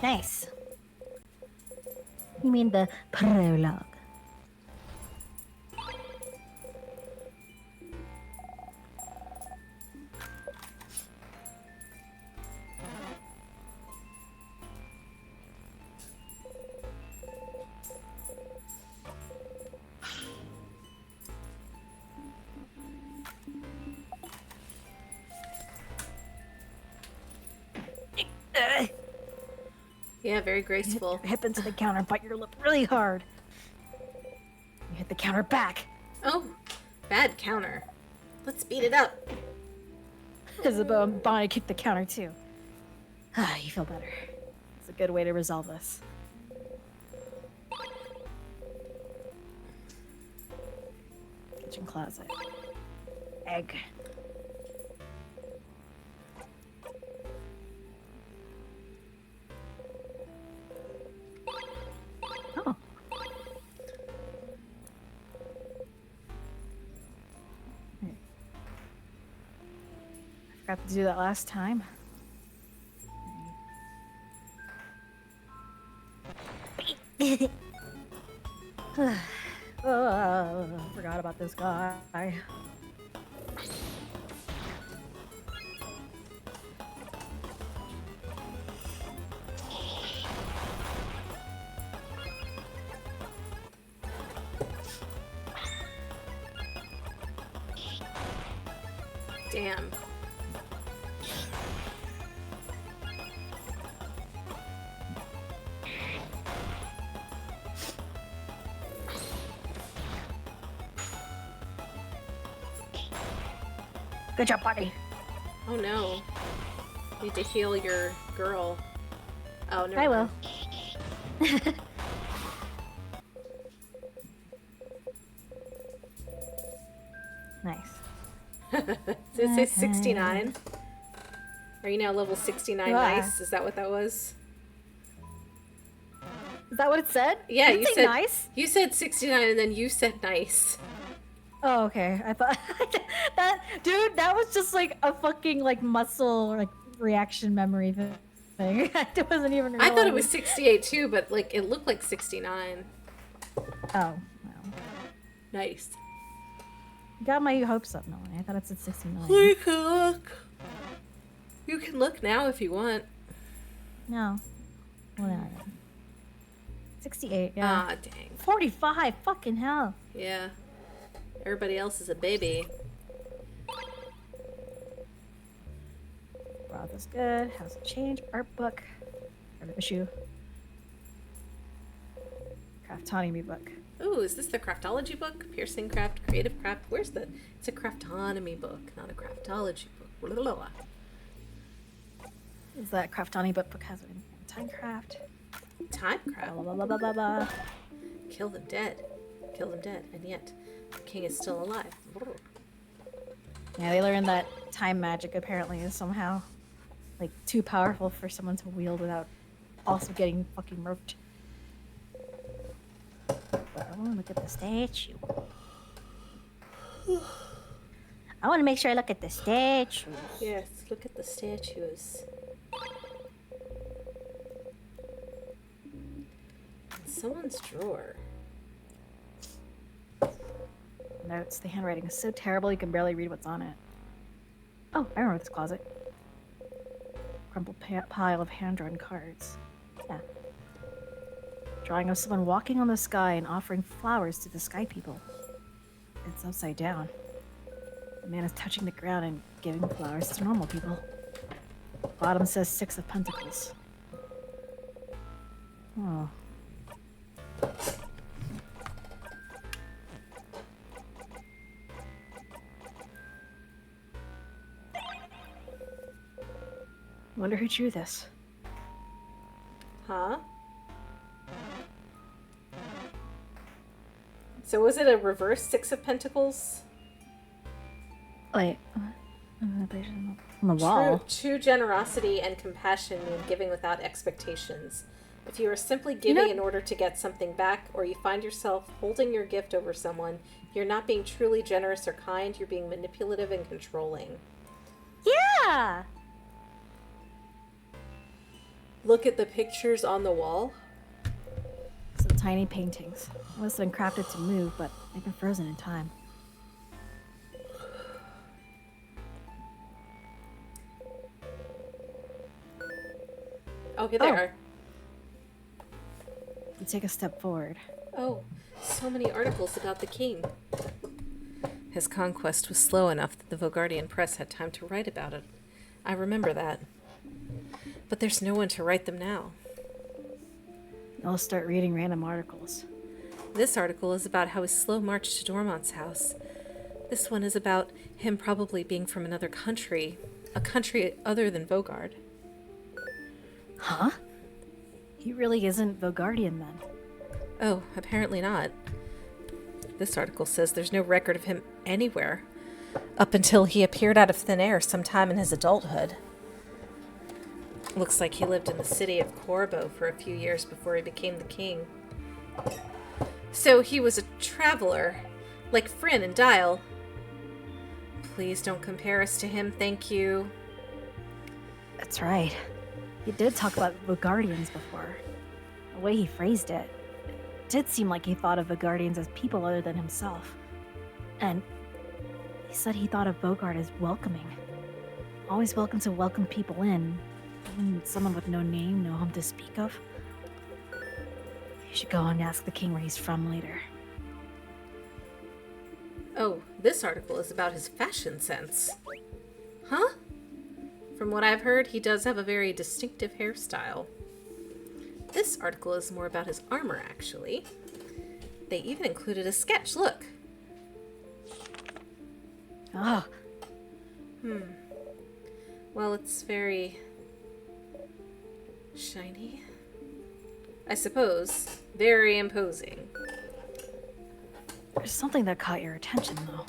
Nice. You mean the prologue? Yeah, very graceful. Hip into the counter, bite your lip really hard. You hit the counter back. Oh, bad counter. Let's speed it up. Isabel and Bonnie kicked the counter too. Ah, you feel better. It's a good way to resolve this. Kitchen closet. Egg. Oh. I forgot to do that last time. Forgot about this guy. Damn. Good job, buddy. Oh no. Need to heal your girl. Oh, no. I will. Nice. Does it say 69? Are you now level 69 Yeah. nice? Is that what that was? Is that what it said? Yeah, Did it you say said nice. You said 69 and then you said nice. Oh, okay. I thought that, dude, that was just like a fucking like muscle like reaction memory thing. I wasn't even. I thought it realizing. was 68 too, but like it looked like 69. Oh, well. Nice. You got my hopes up, Melanie. I thought it said 69. You can look. You can look now if you want. No. Well, no. 68. Yeah. Ah, dang. 45. Fucking hell. Yeah. Everybody else is a baby. Broth is good. House of Change. Art book. Art issue. Craftonomy book. Ooh, is this the craftology book? Piercing craft, creative craft. Where's the? It's a craftonomy book, not a craftology book. Blah, blah, blah. Is that Craftonomy book has it in time craft? Time craft. Blah, blah, blah, blah, blah, blah. Kill them dead. Kill them dead. And yet, the king is still alive. Yeah, they learned that time magic apparently is somehow like too powerful for someone to wield without also getting fucking murked. Oh, look at the statue. I want to make sure I look at the statue. Yes, look at the statues. In someone's drawer. notes. The handwriting is so terrible you can barely read what's on it. Oh, I remember this closet. Crumpled pile of hand-drawn cards. Yeah. Drawing of someone walking on the sky and offering flowers to the sky people. It's upside down. The man is touching the ground and giving flowers to normal people. Bottom says 6 of Pentacles. Oh. Wonder who drew this. Huh? So was it a reverse 6 of Pentacles? Wait. On the wall. True generosity and compassion mean giving without expectations. If you are simply giving in order to get something back, or you find yourself holding your gift over someone, you're not being truly generous or kind, you're being manipulative and controlling. Yeah! Look at the pictures on the wall. Some tiny paintings. Must have been crafted to move, but they've been frozen in time. Oh, here they are. You take a step forward. Oh, so many articles about the king. His conquest was slow enough that the Vogardian press had time to write about it. I remember that. But there's no one to write them now. I'll start reading random articles. This article is about how his slow march to Dormont's house. This one is about him probably being from another country, a country other than Vogard. Huh? He really isn't Vogardian then. Oh, apparently not. This article says there's no record of him anywhere, up until he appeared out of thin air sometime in his adulthood. Looks like he lived in the city of Corbo for a few years before he became the king. So he was a traveler, like Fryn and Dial. Please don't compare us to him, thank you. That's right. He did talk about Vogardians before. The way he phrased it did seem like he thought of Vogardians as people other than himself. And he said he thought of Vogard as welcoming. Always welcome to welcome people in, even someone with no name, no home to speak of. You should go and ask the king where he's from later. Oh, this article is about his fashion sense. Huh? From what I've heard, he does have a very distinctive hairstyle. This article is more about his armor, actually. They even included a sketch, look. Ah, Well, it's very shiny. I suppose. Very imposing. there's something that caught your attention, though.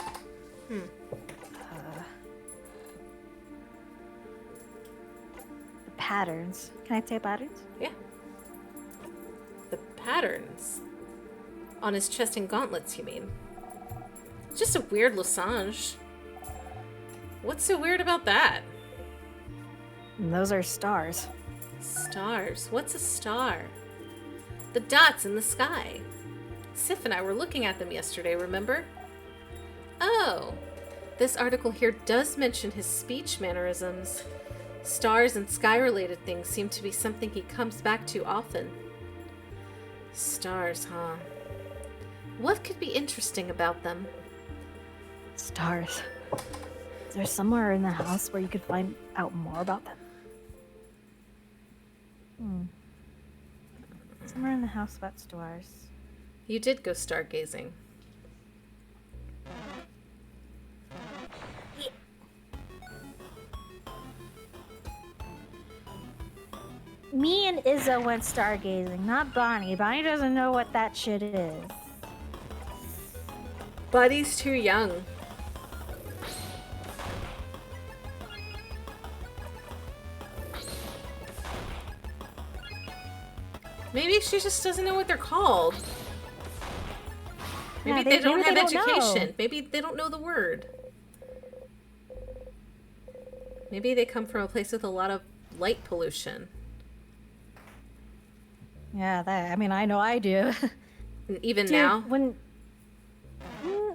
The patterns. Can I say patterns? Yeah. The patterns. On his chest and gauntlets, you mean? It's just a weird losange. What's so weird about that? And those are stars. Stars. What's a star? The dots in the sky. Sif and I were looking at them yesterday, remember? Oh. This article here does mention his speech mannerisms. Stars and sky-related things seem to be something he comes back to often. Stars, huh? What could be interesting about them? Stars. Is there somewhere in the house where you could find out more about them? Somewhere in the house about stars. You did go stargazing. Me and Izzo went stargazing, not Bonnie. Bonnie doesn't know what that shit is. Buddy's too young. Maybe she just doesn't know what they're called. Maybe Yeah, they don't have maybe they don't education. know. Maybe they don't know the word. Maybe they come from a place with a lot of light pollution. Yeah, that. I mean, I know I do. And even Dude, now, when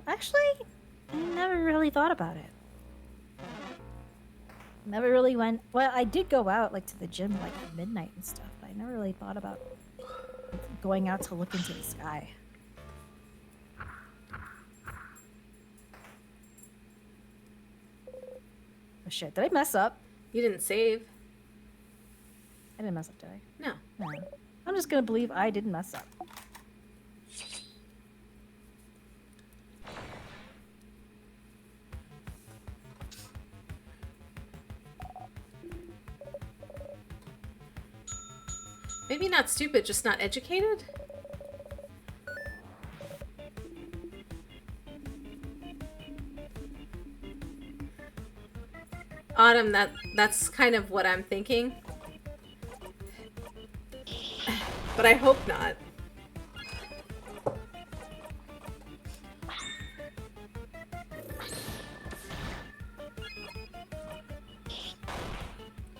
Actually, I never really thought about it. Never really went. Well, I did go out like to the gym like at midnight and stuff, but I never really thought about going out to look into the sky. Oh shit! Did I mess up? You didn't save. I didn't mess up, did I? No. No. I'm just gonna believe I didn't mess up. Maybe not stupid, just not educated? Autumn, that's kind of what I'm thinking. But I hope not.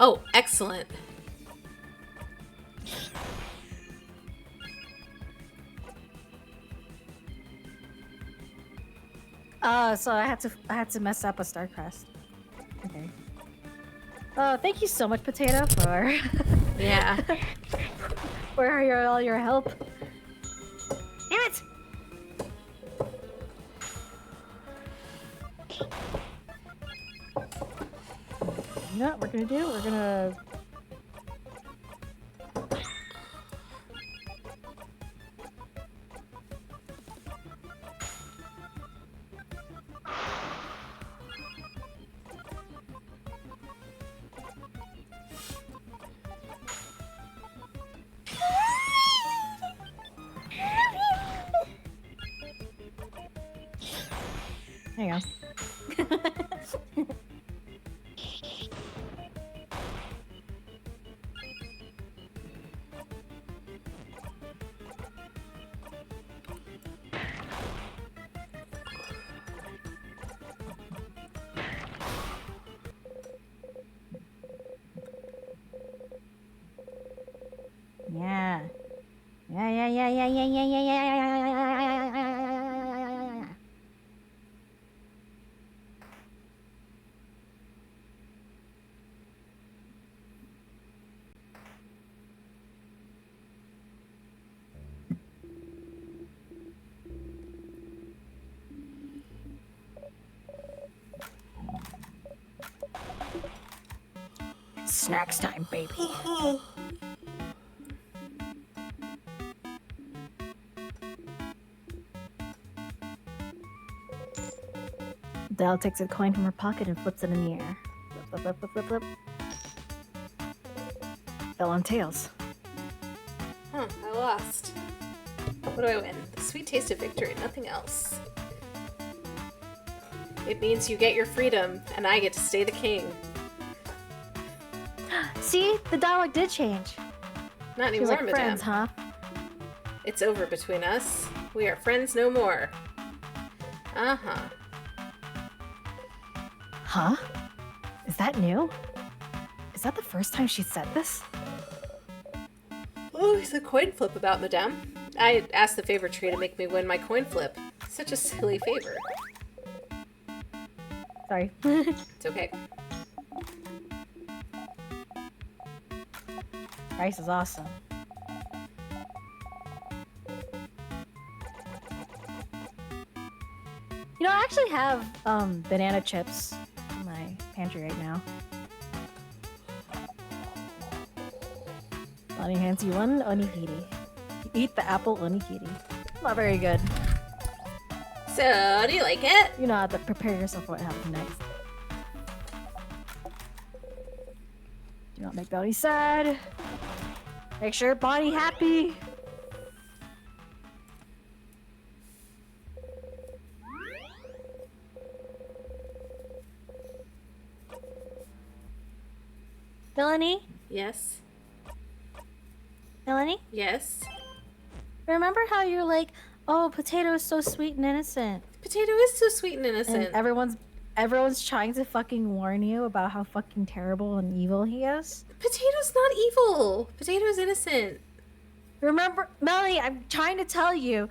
Oh, excellent. So I had to mess up a Starcrest. Okay. Thank you so much, Potato, for Yeah. for all your help. Damn it! You know what we're gonna do? We're gonna. There you go. Yeah. Yeah. Snacks time, baby. Dal takes a coin from her pocket and flips it in the air. Flip, flip, flip, flip, flip, flip. Fell on tails. Huh, I lost. What do I win? The sweet taste of victory, nothing else. It means you get your freedom, and I get to stay the king. See? The dialogue did change. Not She was anymore, like madame. friends, huh? It's over between us. We are friends no more. Uh-huh. Huh? Is that new? Is that the first time she said this? Oh, it's a coin flip about madame. I asked the favor tree to make me win my coin flip. Such a silly favor. Sorry. It's okay. Rice is awesome. You know, I actually have banana chips in my pantry right now. Bonnie hands you one onigiri. You eat the apple onigiri. Not very good. So, do you like it? You know how to prepare yourself for what happens next. Do not make Bonnie sad. Make sure Bonnie happy. Melanie? Yes. Melanie? Yes. Remember how you're like, oh, Potato is so sweet and innocent. Potato is so sweet and innocent. And everyone's trying to fucking warn you about how fucking terrible and evil he is. Potato's not evil. Potato's innocent. Remember, Melanie, I'm trying to tell you,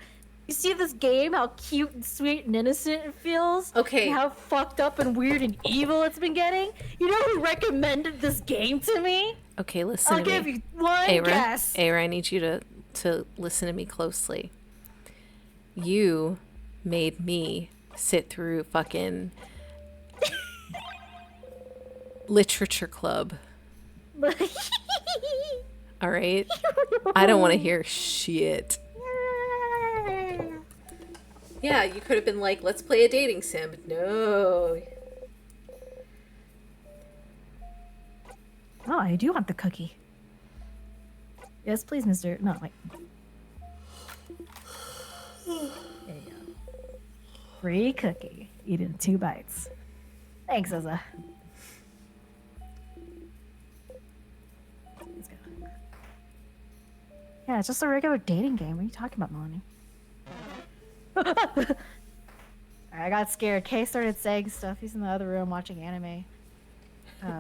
You see this game, how cute and sweet and innocent it feels? Okay. And how fucked up and weird and evil it's been getting? You know who recommended this game to me? Okay, listen I'll to give me. you one Aira, guess. Aira, I need you to listen to me closely. You made me sit through fucking literature club. All right? I don't want to hear shit. Yeah, you could have been like, let's play a dating sim. No. Oh, I do want the cookie. Yes, please, Mr. No, wait. There you go. Free cookie. Eat it in 2 bites. Thanks, Izza. Let's go. Yeah, it's just a regular dating game. What are you talking about, Melanie? Alright, I got scared. Kay started saying stuff. He's in the other room watching anime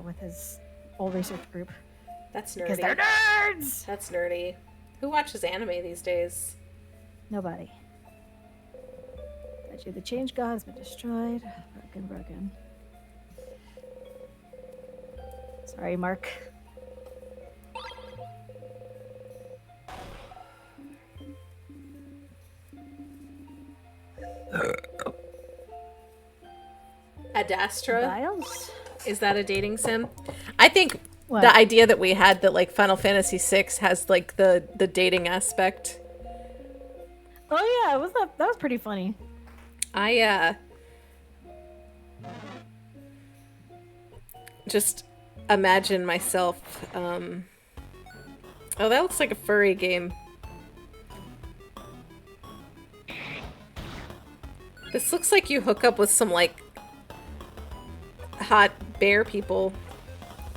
with his old research group. That's Because nerdy. they're nerds! That's nerdy. Who watches anime these days? Nobody. Bet you the change god has been destroyed. Broken. Sorry, Mark. Adastra? Dials? Is that a dating sim? I think What? the idea that we had that like Final Fantasy VI has like the dating aspect. Oh yeah, that was pretty funny. I just imagine myself oh, that looks like a furry game. This looks like you hook up with some like hot bear people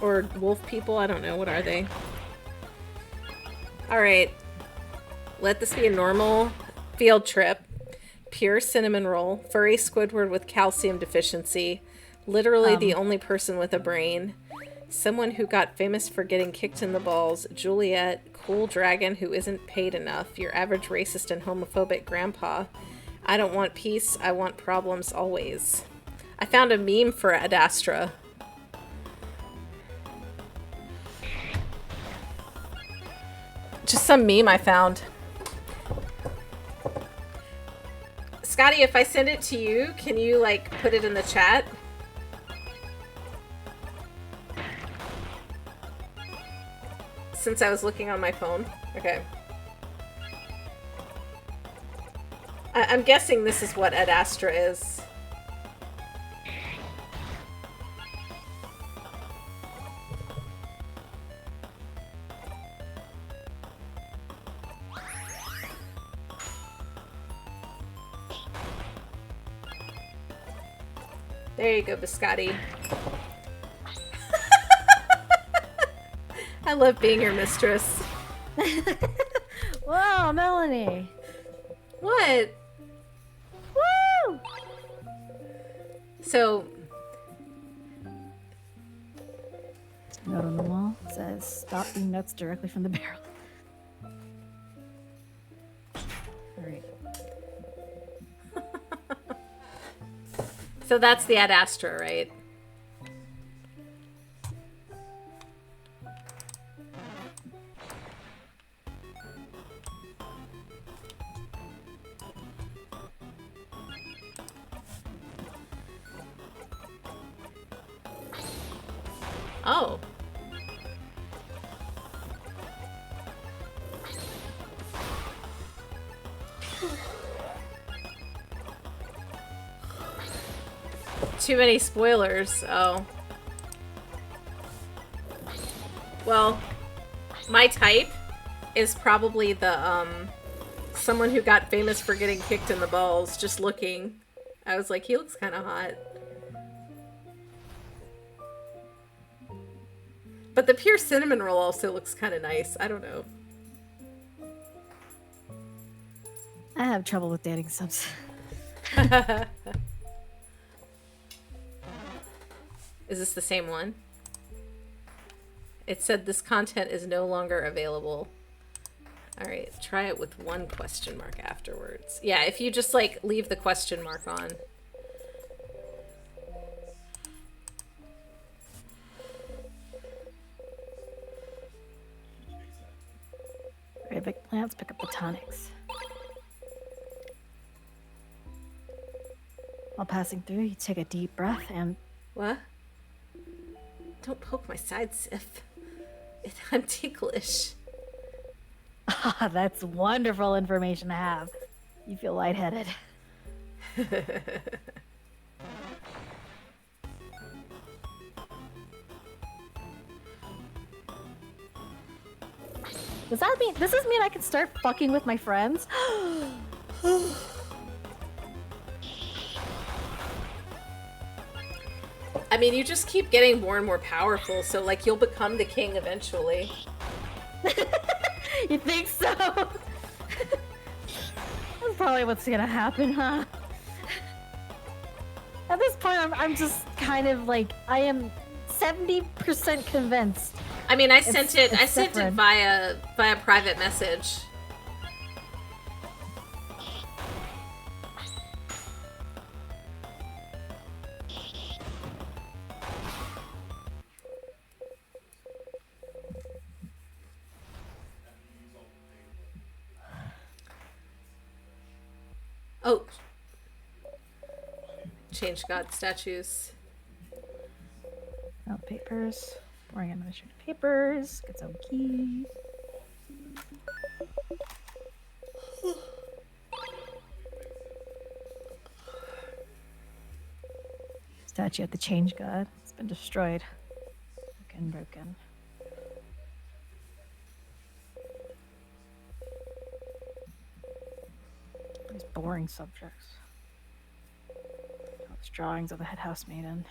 or wolf people. I don't know. What are they? All right. Let this be a normal field trip. Pure cinnamon roll. Furry Squidward with calcium deficiency. Literally the only person with a brain. Someone who got famous for getting kicked in the balls. Juliet. Cool dragon who isn't paid enough. Your average racist and homophobic grandpa. I don't want peace. I want problems always. I found a meme for Adastra. Just some meme I found. Scotty, if I send it to you, can you, like, put it in the chat? Since I was looking on my phone. Okay. I'm guessing this is what Adastra is. There you go, Biscotti. I love being your mistress. Wow, Melanie. What? Woo! So, Note on the wall says, "Stop being nuts directly from the barrel." All right. so that's the Adastra, right? Oh. Too many spoilers. Oh. Well, my type is probably the, someone who got famous for getting kicked in the balls. Just looking. I was like, he looks kind of hot. But the pure cinnamon roll also looks kind of nice. I don't know. I have trouble with dating subs. Is this the same one? It said this content is no longer available. All right, try it with one question mark afterwards. Yeah, if you just like leave the question mark on. Very big plants, pick up the tonics. While passing through, you take a deep breath and What? Don't poke my side, Sif. I'm ticklish. ah, that's wonderful information to have. You feel lightheaded. Does that mean does this mean I can start fucking with my friends? I mean, you just keep getting more and more powerful, so like you'll become the king eventually. You think so? That's probably what's gonna happen, huh? At this point, I'm just kind of like, I am 70% convinced. I mean, I sent it different. via private message. Oh. Change God statues. Oh, papers. Boring administrative papers. Get some key. Statue of the Change God. It's been destroyed. Broken. These boring subjects. Those drawings of the head house maiden.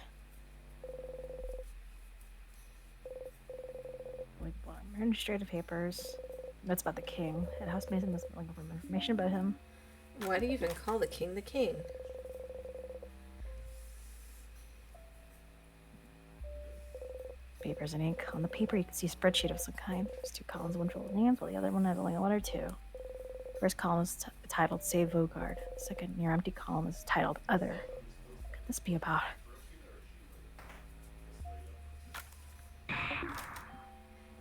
Like administrative papers. That's about the king. Head house maiden doesn't look for information about him. Why do you even call the king the king? Papers and ink. On the paper, you can see a spreadsheet of some kind. There's 2 columns, one full of names, while the other one has only 1 or 2. First column is titled Save Vogard. Second near empty column is titled Other. What could this be about?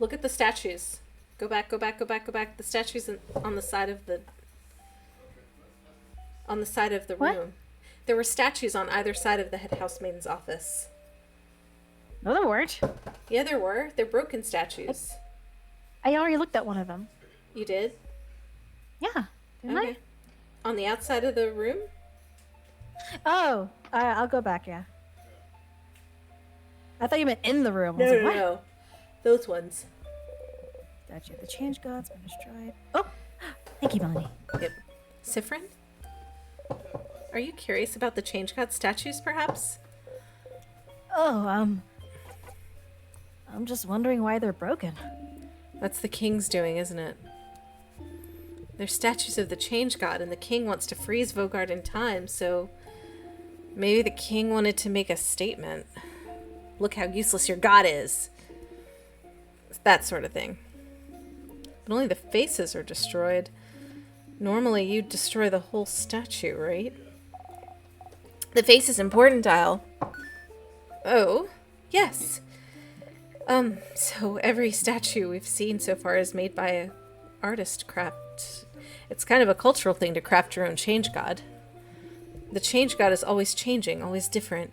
Look at the statues. Go back, go back, go back, go back. The statues on the side of the What? room. There were statues on either side of the head housemaiden's office. No, there weren't. Yeah, there were. They're broken statues. I already looked at one of them. You did? Yeah, didn't Okay. On the outside of the room? I? Oh, I'll go back, yeah. I thought you meant in the room. I was like, what? No. Those ones. Statue of the Change God's been destroyed. Oh, thank you, Melanie. Yep. Sifrin? Are you curious about the Change God statues, perhaps? Oh, I'm just wondering why they're broken. That's the king's doing, isn't it? They're statues of the Change God, and the king wants to freeze Vogard in time, so maybe the king wanted to make a statement. Look how useless your god is. That sort of thing. But only the faces are destroyed. Normally, you'd destroy the whole statue, right? The face is important, Dial. Oh, yes. So every statue we've seen so far is made by an artist craft. It's kind of a cultural thing to craft your own change god. The change god is always changing, always different.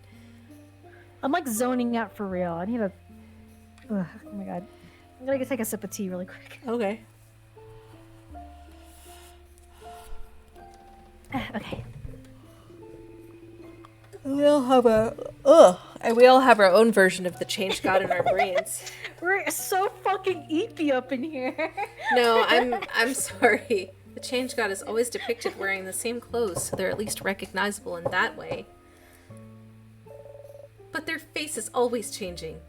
I'm like zoning out for real. I need a. Ugh, oh my god. I'm gonna go take a sip of tea really quick. Okay. Okay. We all have our own version of the change god in our brains. We're so fucking eepy up in here. No, I'm sorry. The change god is always depicted wearing the same clothes, so they're at least recognizable in that way. But their face is always changing.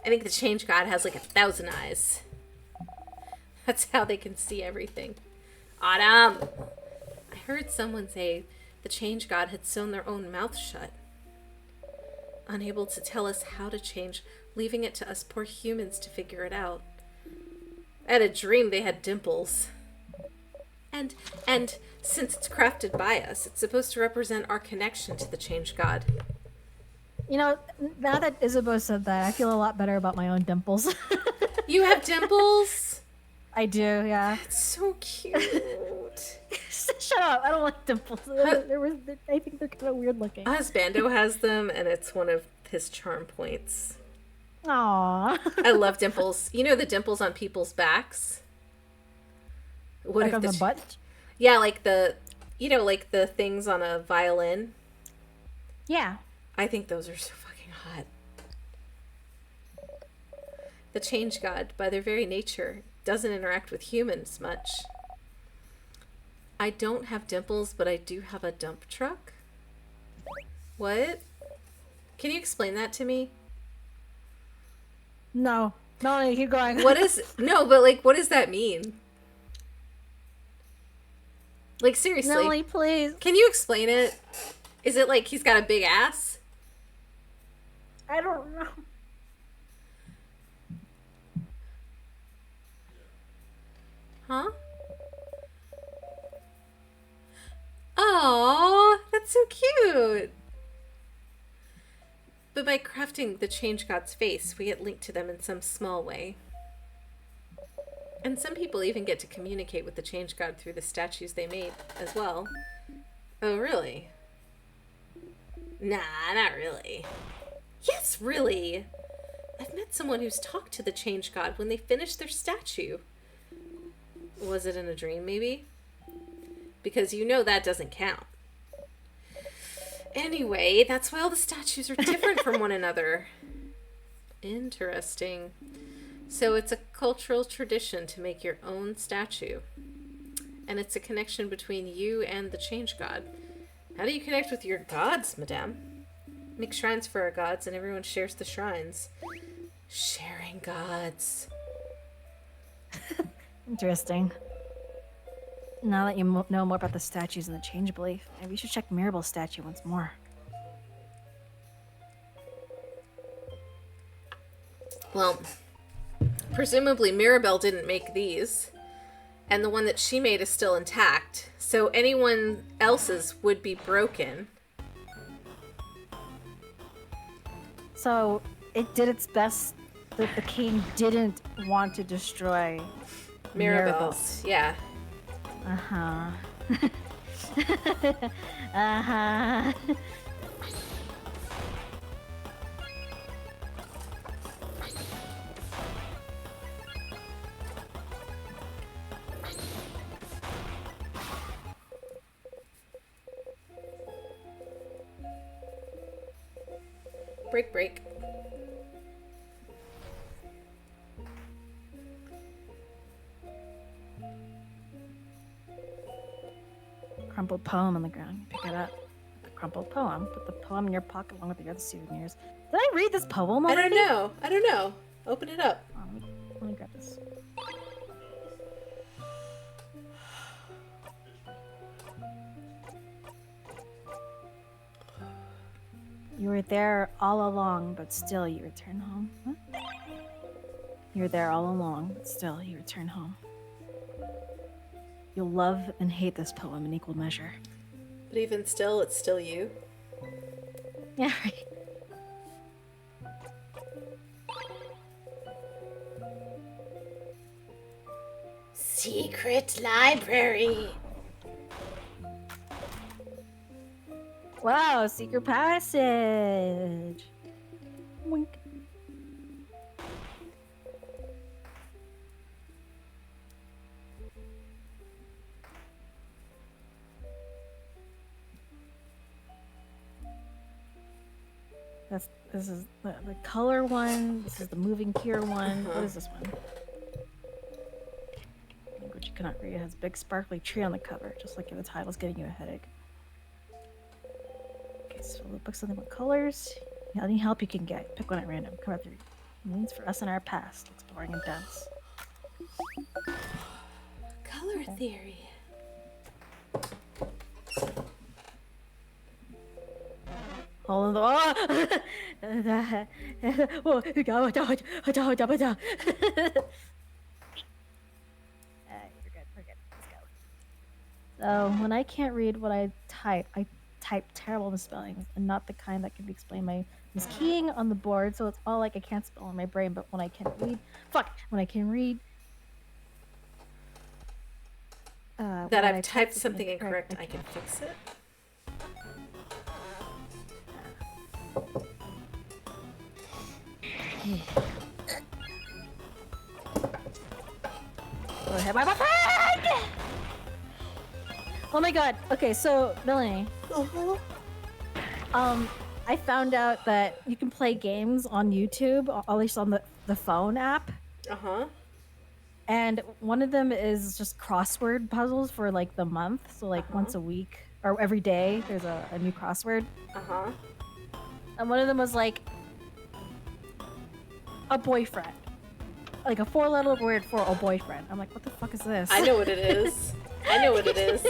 I think the change god has like 1,000 eyes. That's how they can see everything. Autumn! I heard someone say the change god had sewn their own mouth shut. Unable to tell us how to change, leaving it to us poor humans to figure it out. I had a dream they had dimples. And since it's crafted by us, it's supposed to represent our connection to the change god. You know, now that Isabeau said that, I feel a lot better about my own dimples. You have dimples? I do, yeah. It's so cute. Shut up! I don't like dimples. I think they're kind of weird looking. Husbando has them, and it's one of his charm points. Aww. I love dimples. You know the dimples on people's backs? What Like if on the butt? Yeah, like like the things on a violin. Yeah. I think those are so fucking hot. The change god, by their very nature, doesn't interact with humans much. I don't have dimples, but I do have a dump truck. What? Can you explain that to me? No. No, keep going. What is... No, but, like, what does that mean? Like, seriously. Nelly, please. Can you explain it? Is it like he's got a big ass? I don't know. Huh? Aww, that's so cute. But by crafting the change god's face, we get linked to them in some small way. And some people even get to communicate with the change god through the statues they made as well. Oh, really? Nah, not really. Yes, really. I've met someone who's talked to the change god when they finished their statue. Was it in a dream, maybe? Because you know that doesn't count. Anyway, that's why all the statues are different from one another. Interesting. So it's a cultural tradition to make your own statue. And it's a connection between you and the change god. How do you connect with your gods, madame? Make shrines for our gods and everyone shares the shrines. Sharing gods. Interesting. Now that you know more about the statues and the change belief, maybe you should check Mirabel's statue once more. Well, presumably Mirabelle didn't make these, and the one that she made is still intact, so anyone else's would be broken. So, it did its best that the king didn't want to destroy Mirabelle's, yeah. Uh-huh. Uh-huh. Break, break. Crumpled poem on the ground. You pick it up. The crumpled poem. Put the poem in your pocket along with the other souvenirs. Did I read this poem I already? don't know. Open it up. Oh, let me grab this. You were there all along, but still you return home. Huh? You were there all along, but still you return home. You'll love and hate this poem in equal measure. But even still, it's still you. Yeah, right. Secret library. Wow, secret passage. Wink. This is the color one. This is the moving pier one. What is this one? Language you cannot read. It has a big sparkly tree on the cover, just like if the title's getting you a headache. Okay, so the book's something about colors. Any help you can get. Pick one at random. Come out through. Means for us in our past. Exploring and dense. Color theory. Hole in the wall. So when I can't read what I type terrible misspellings and not the kind that can be explained by just keying on the board. So it's all like I can't spell in my brain. But when I can read, when I can read. That when I've I typed type something incorrect, I can fix it. Go ahead, my friend! Oh my god. Okay, so Melanie. I found out that you can play games on YouTube, or at least on the phone app. Uh-huh. And one of them is just crossword puzzles for like the month. So like once a week or every day there's a new crossword. Uh-huh. And one of them was like a boyfriend. Like a 4-letter word for a boyfriend. I'm like, what the fuck is this? I know what it is. I know what it is.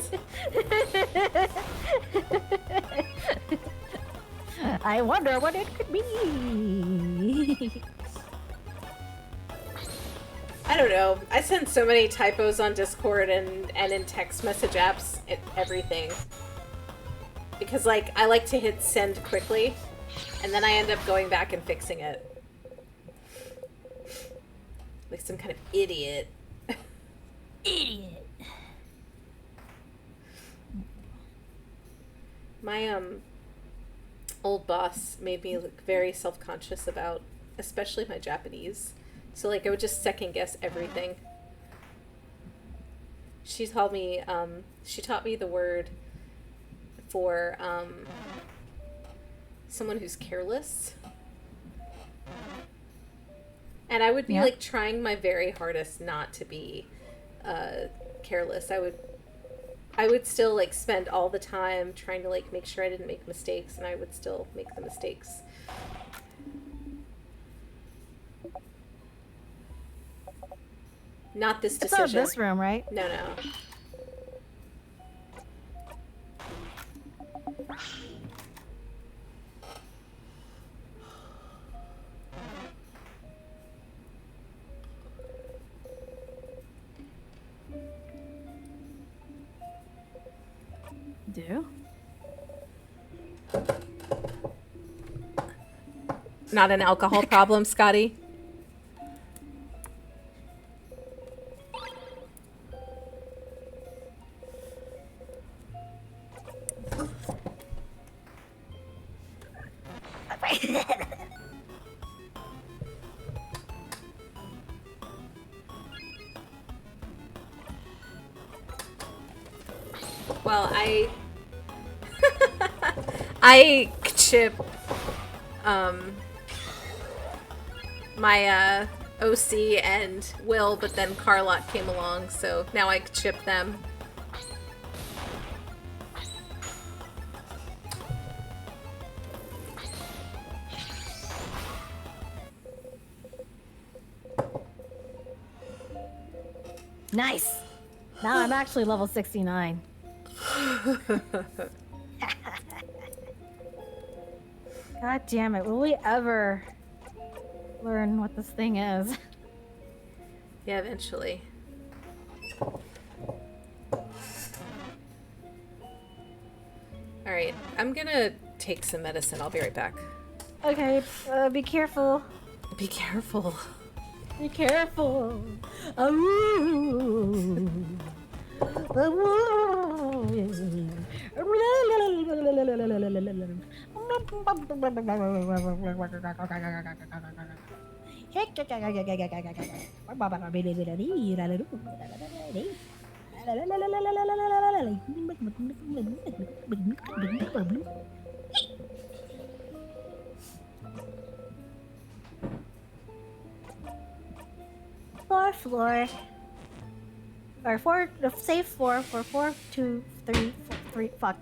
I wonder what it could be. I don't know. I send so many typos on Discord and in text message apps, everything. Because, like, I like to hit send quickly, and then I end up going back and fixing it. Like some kind of idiot. Idiot. My, old boss made me look very self-conscious about, especially my Japanese. So, like, I would just second-guess everything. She taught me the word for, someone who's careless. And I would be, like, trying my very hardest not to be, careless. I would still, like, spend all the time trying to, like, make sure I didn't make mistakes, and I would still make the mistakes. Not this decision. It's not this room, right? No, no. Do? Not an alcohol problem, Scotty? Well, I chip my OC and Will, but then Carlotte came along, so now I chip them. Nice. Now I'm actually level 69. God damn it. Will we ever learn what this thing is? Yeah, eventually. Alright, I'm gonna take some medicine. I'll be right back. Okay, be careful. Be careful. Be careful. Ooh. Floor. Or safe floor for 4, 2, 3, 4, 3. Fuck.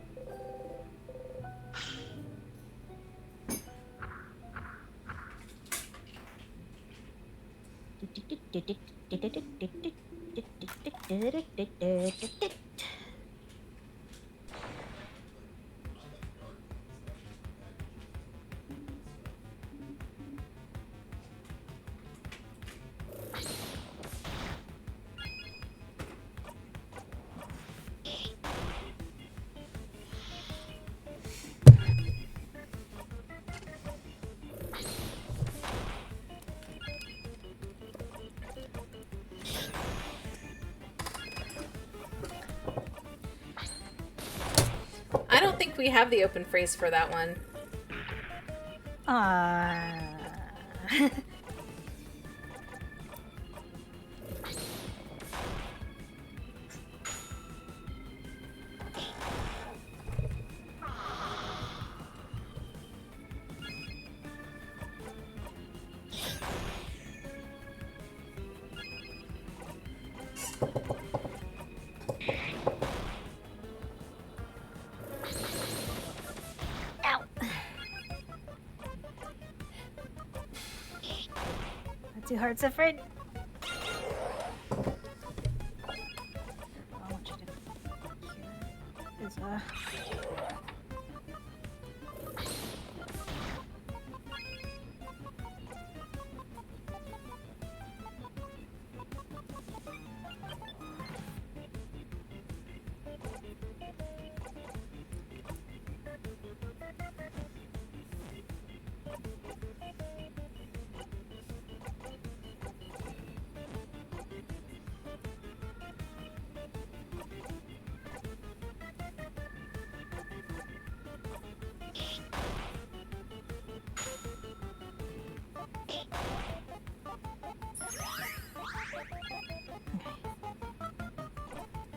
if we have the open phrase for that one. Ow. Not too hard, Siffred. I want you to. Here is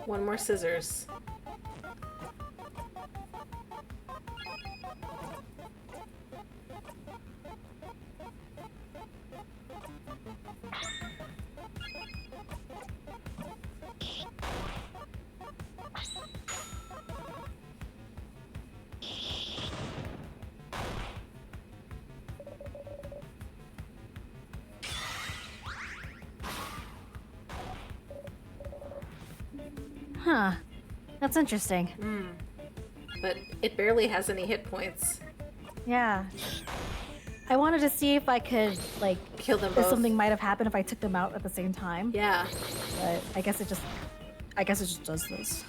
One more scissors. Huh. That's interesting. But it barely has any hit points. Yeah. I wanted to see if I could, like, Kill them if both. something might have happened if I took them out at the same time. Yeah. But I guess it just does this.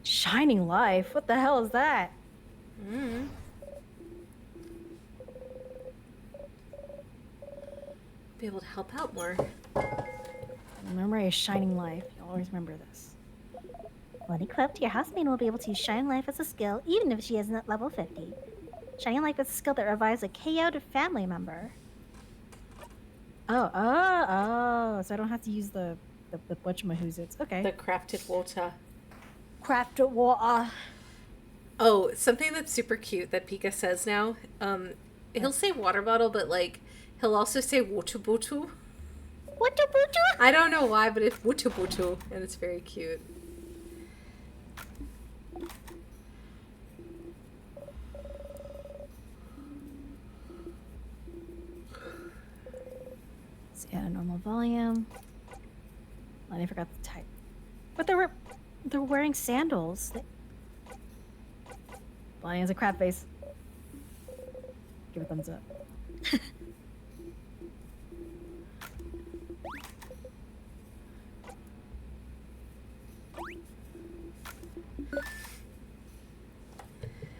Shining Life? What the hell is that? Be able to help out more. Memory is Shining Life. You'll always remember this. When equipped, your housemaid will be able to use Shining Life as a skill, even if she isn't at level 50. Shining Life is a skill that revives a KO'd family member. Oh. So I don't have to use the whatchamahoozits. Okay. The crafted water. Crafted water. Oh, something that's super cute that Pika says now. He'll say water bottle, but like he'll also say water bottle. What the boo? I don't know why, but it's water bottle, and it's very cute. Let's add a normal volume. Oh, I forgot the type. But they're wearing sandals. Bonnie has a crab face. Give a thumbs up.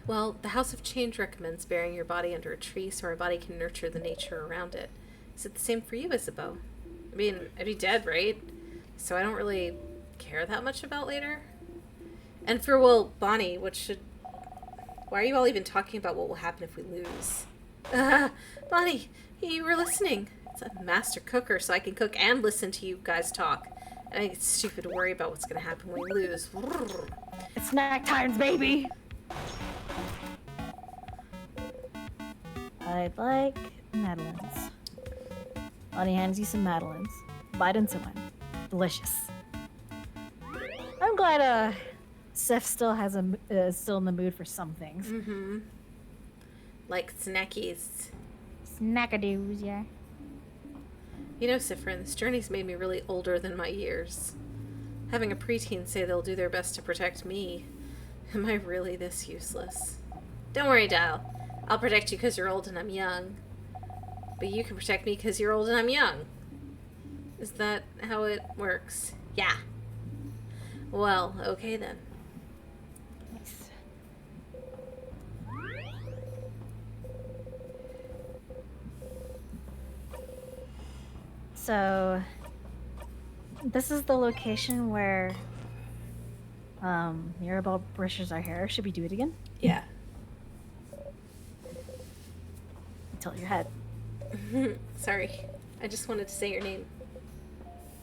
Well, the House of Change recommends burying your body under a tree so our body can nurture the nature around it. Is it the same for you, Isabeau? I mean, I'd be dead, right? So I don't really care that much about later. And for, well, Bonnie, why are you all even talking about what will happen if we lose? Bonnie, you were listening. It's a master cooker, so I can cook and listen to you guys talk. I think it's stupid to worry about what's going to happen when we lose. It's snack times, baby! I'd like Madeleines. Bonnie hands you some Madeleines. Bite into one. Delicious. I'm glad Seth still has still in the mood for some things. Mm-hmm. Like snackies. Snackadoos, yeah. You know, Sifrin, this journey's made me really older than my years. Having a preteen say they'll do their best to protect me. Am I really this useless? Don't worry, Dial. I'll protect you because you're old and I'm young. But you can protect me because you're old and I'm young. Is that how it works? Yeah. Well, okay then. Nice. So, this is the location where Mirabelle brushes our hair. Should we do it again? Yeah. Tilt your head. Sorry. I just wanted to say your name.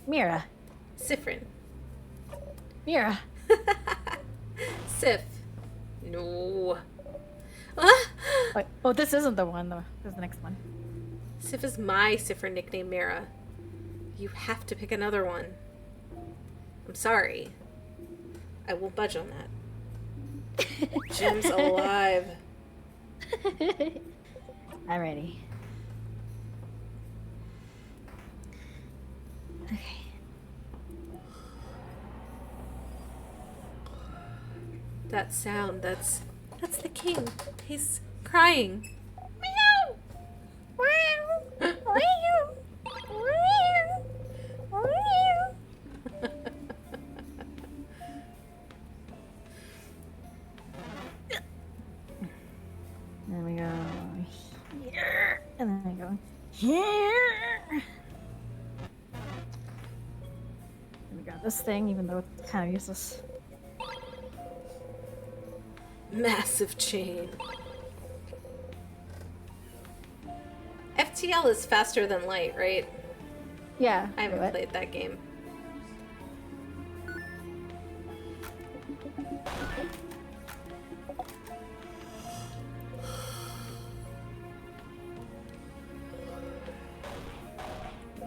Mira. Sifrin. Mira. Sif. No. Ah! Wait, oh, this isn't the one, though. This is the next one. Sif is my Sifrin nickname, Mara. You have to pick another one. I'm sorry. I won't budge on that. Jim's alive. I'm ready. Okay. That sound, that's the king. He's crying. Meow! Wow. Wow. Wow. Wow. Then we go here. And then we go here. And we got this thing, even though it's kind of useless. Massive chain. FTL is faster than light, right? Yeah. I haven't what? played that game.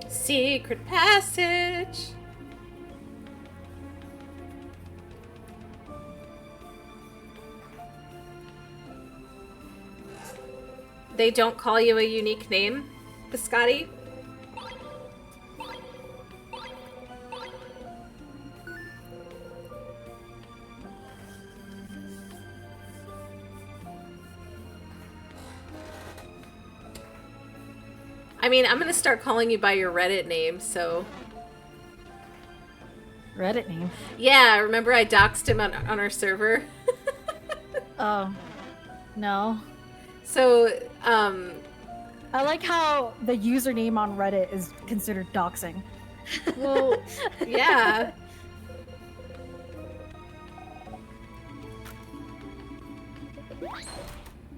Secret passage. They don't call you a unique name, Biscotti? I mean, I'm gonna start calling you by your Reddit name, so... Reddit name. Yeah, remember I doxed him on our server? Oh. No. So, I like how the username on Reddit is considered doxing. well, yeah.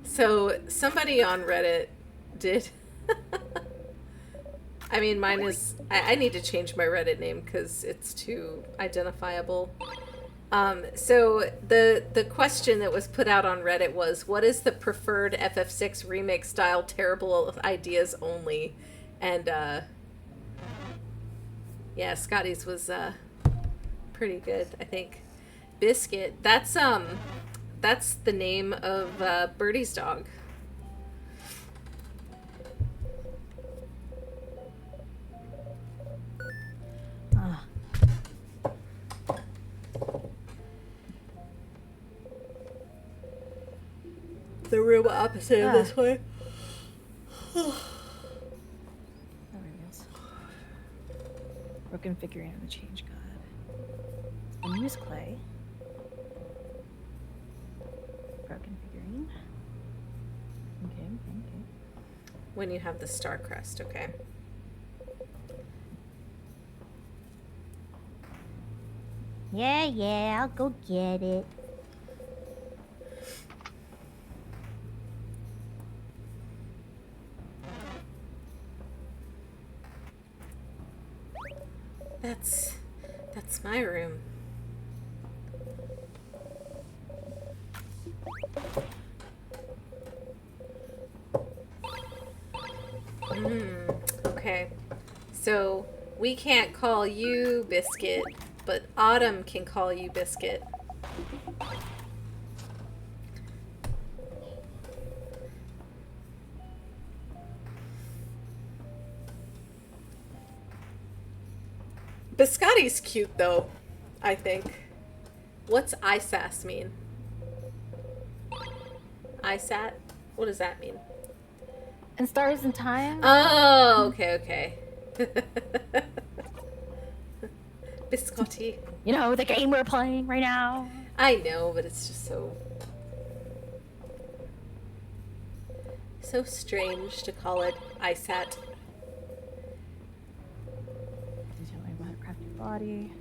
So, somebody on Reddit did... I mean, mine is... I need to change my Reddit name because it's too identifiable. So, the question that was put out on Reddit was, what is the preferred FF6 remake style terrible ideas only? And, yeah, Scotty's was, pretty good, I think. Biscuit. That's the name of, Birdie's dog. Ah. The room opposite of this way. There it is. Broken figurine of the change god. The use clay. Broken figurine. Okay. When you have the star crest, okay. Yeah, I'll go get it. That's my room. Okay. So we can't call you Biscuit, but Autumn can call you Biscuit. Biscotti's cute though, I think. What's ISAS mean? ISAT? What does that mean? And Stars in Time? Oh, okay. Biscotti. You know, the game we're playing right now. I know, but it's just so strange to call it ISAT. body.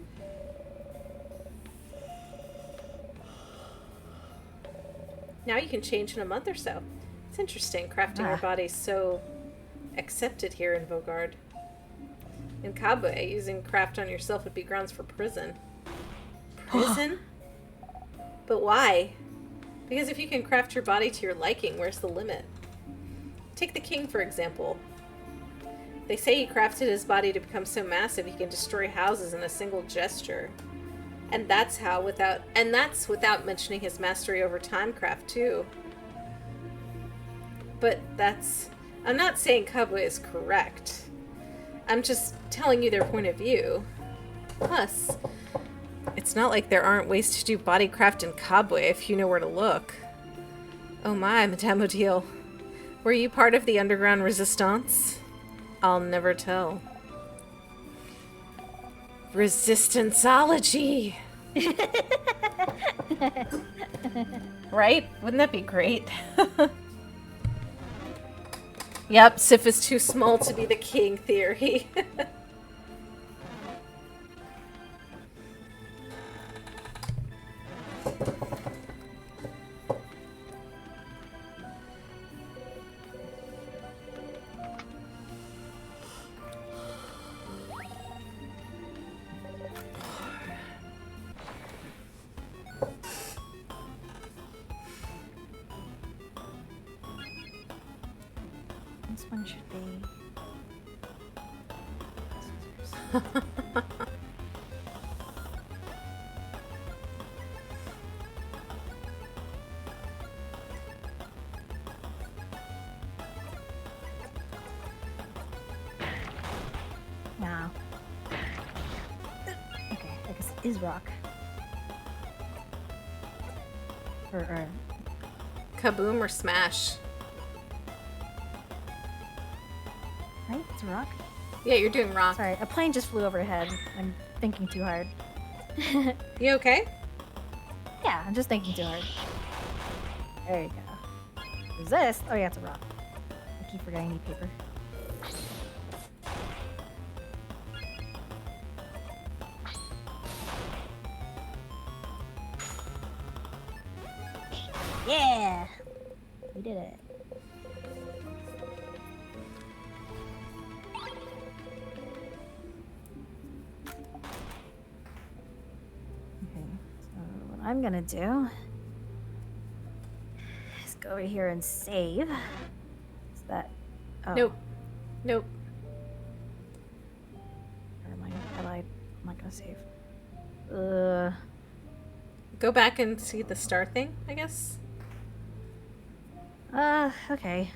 Now you can change in a month or so. It's interesting, crafting your body so accepted here in Vogard. In Kabwe, using craft on yourself would be grounds for prison. Prison? But why? Because if you can craft your body to your liking, where's the limit? Take the king, for example. They say he crafted his body to become so massive he can destroy houses in a single gesture. And that's without mentioning his mastery over timecraft, too. But I'm not saying Kabwe is correct. I'm just telling you their point of view. Plus, it's not like there aren't ways to do bodycraft in Kabwe if you know where to look. Oh my, Madame Odile. Were you part of the underground resistance? I'll never tell. Resistanceology! Right? Wouldn't that be great? Yep, Sif is too small to be the king theory. This one should be. Now. Okay, I guess it is rock. Or Kaboom or smash? right? It's a rock. Yeah, you're doing rock. Sorry, a plane just flew overhead. I'm thinking too hard. You okay? Yeah, I'm just thinking too hard. There you go. Resist? Oh yeah, it's a rock. I keep forgetting I need paper. Yeah! We did it. Okay, so what I'm gonna do is go over here and save. Is that? Oh, Nope. Nope. never mind. I lied. I'm not gonna save. Go back and see the star thing, I guess? Okay.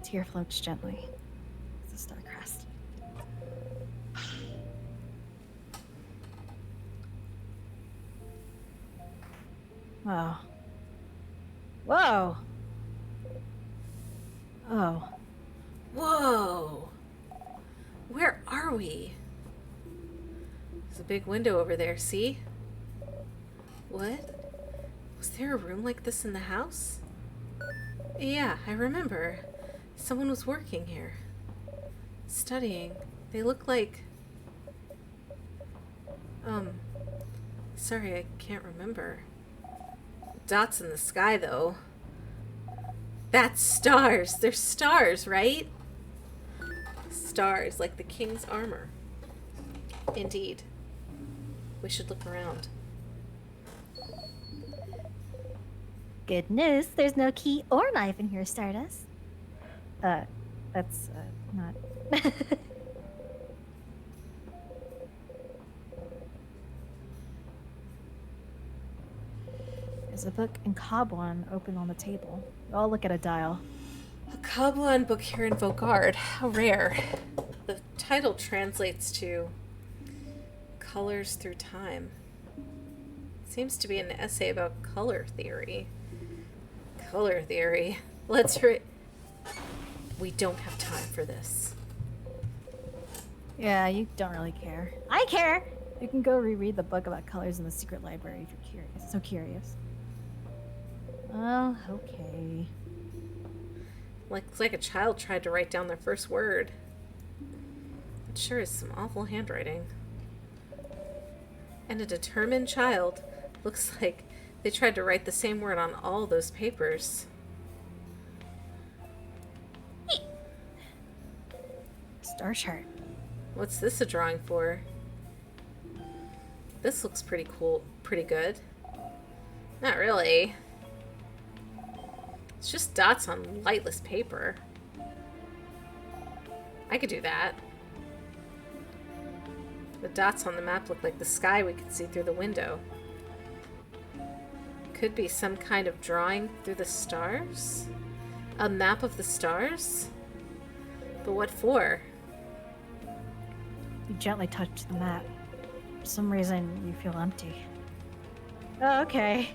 Tear floats gently. It's a star crest. Whoa. Whoa! Oh. Whoa! Where are we? There's a big window over there, see? What? Was there a room like this in the house? Yeah, I remember. Someone was working here. Studying. They look like... Sorry, I can't remember. Dots in the sky, though. That's stars! They're stars, right? Stars, like the king's armor. Indeed. We should look around. Good news, there's no key or knife in here, Stardust. That's, not... There's a book in Kabwan open on the table. I'll look at a dial. A Kablan book here in Vogard. How rare. The title translates to Colors Through Time. Seems to be an essay about color theory. Color theory. Let's read. We don't have time for this. Yeah, you don't really care. I care! You can go reread the book about colors in the secret library if you're curious. So curious. Oh, okay. Looks like a child tried to write down their first word. It sure is some awful handwriting. And a determined child. Looks like they tried to write the same word on all those papers. Star chart. What's this a drawing for? This looks pretty cool. Pretty good. Not really. It's just dots on lightless paper. I could do that. The dots on the map look like the sky we could see through the window. Could be some kind of drawing through the stars? A map of the stars? But what for? You gently touch the map. For some reason, you feel empty. Oh, okay.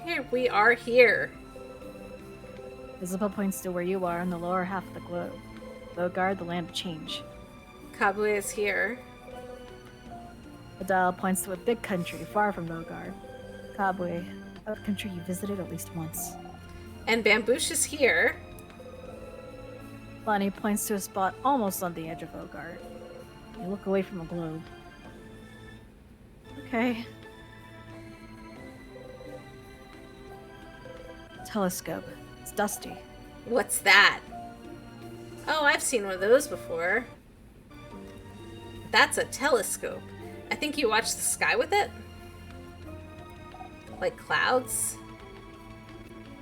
Here, we are here. Isabel points to where you are in the lower half of the globe. Logard, the land of change. Kabwe is here. Adele points to a big country far from Logard. Kabwe, a country you visited at least once. And Bamboosh is here. Lonnie points to a spot almost on the edge of Logard. You look away from the globe. Okay. Telescope. It's dusty. What's that? Oh, I've seen one of those before. That's a telescope. I think you watch the sky with it? Like clouds?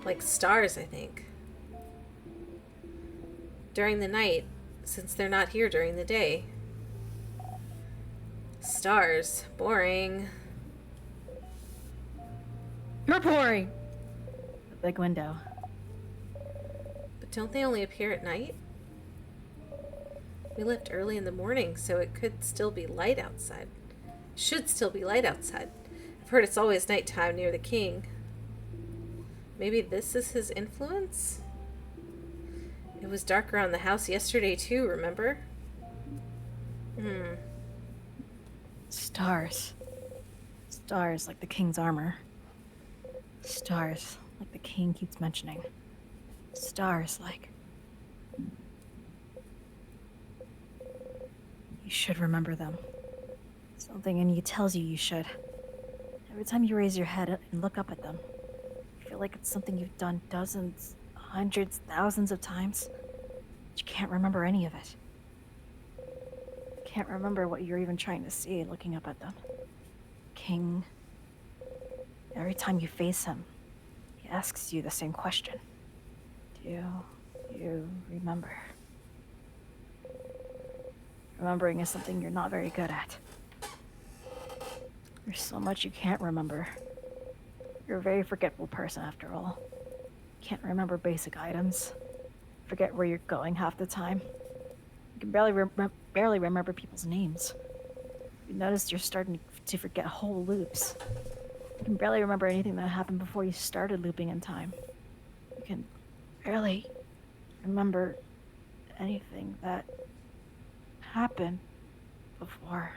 Like stars, I think. During the night, since they're not here during the day. Stars. Boring. You're boring! A big window. But don't they only appear at night? We left early in the morning, so it could still be light outside. Should still be light outside. I've heard it's always nighttime near the king. Maybe this is his influence? It was dark around the house yesterday too, remember? Stars. Stars like the king's armor. Stars like the king keeps mentioning. Stars like... You should remember them. Something in you tells you should. Every time you raise your head and look up at them, you feel like it's something you've done dozens, hundreds, thousands of times. But you can't remember any of it. You can't remember what you're even trying to see looking up at them. King. Every time you face him, he asks you the same question. Do you remember? Remembering is something you're not very good at. There's so much you can't remember. You're a very forgetful person after all. You can't remember basic items. Forget where you're going half the time. You can barely remember people's names. You notice you're starting to forget whole loops. You can barely remember anything that happened before you started looping in time. You can barely remember anything that happened before.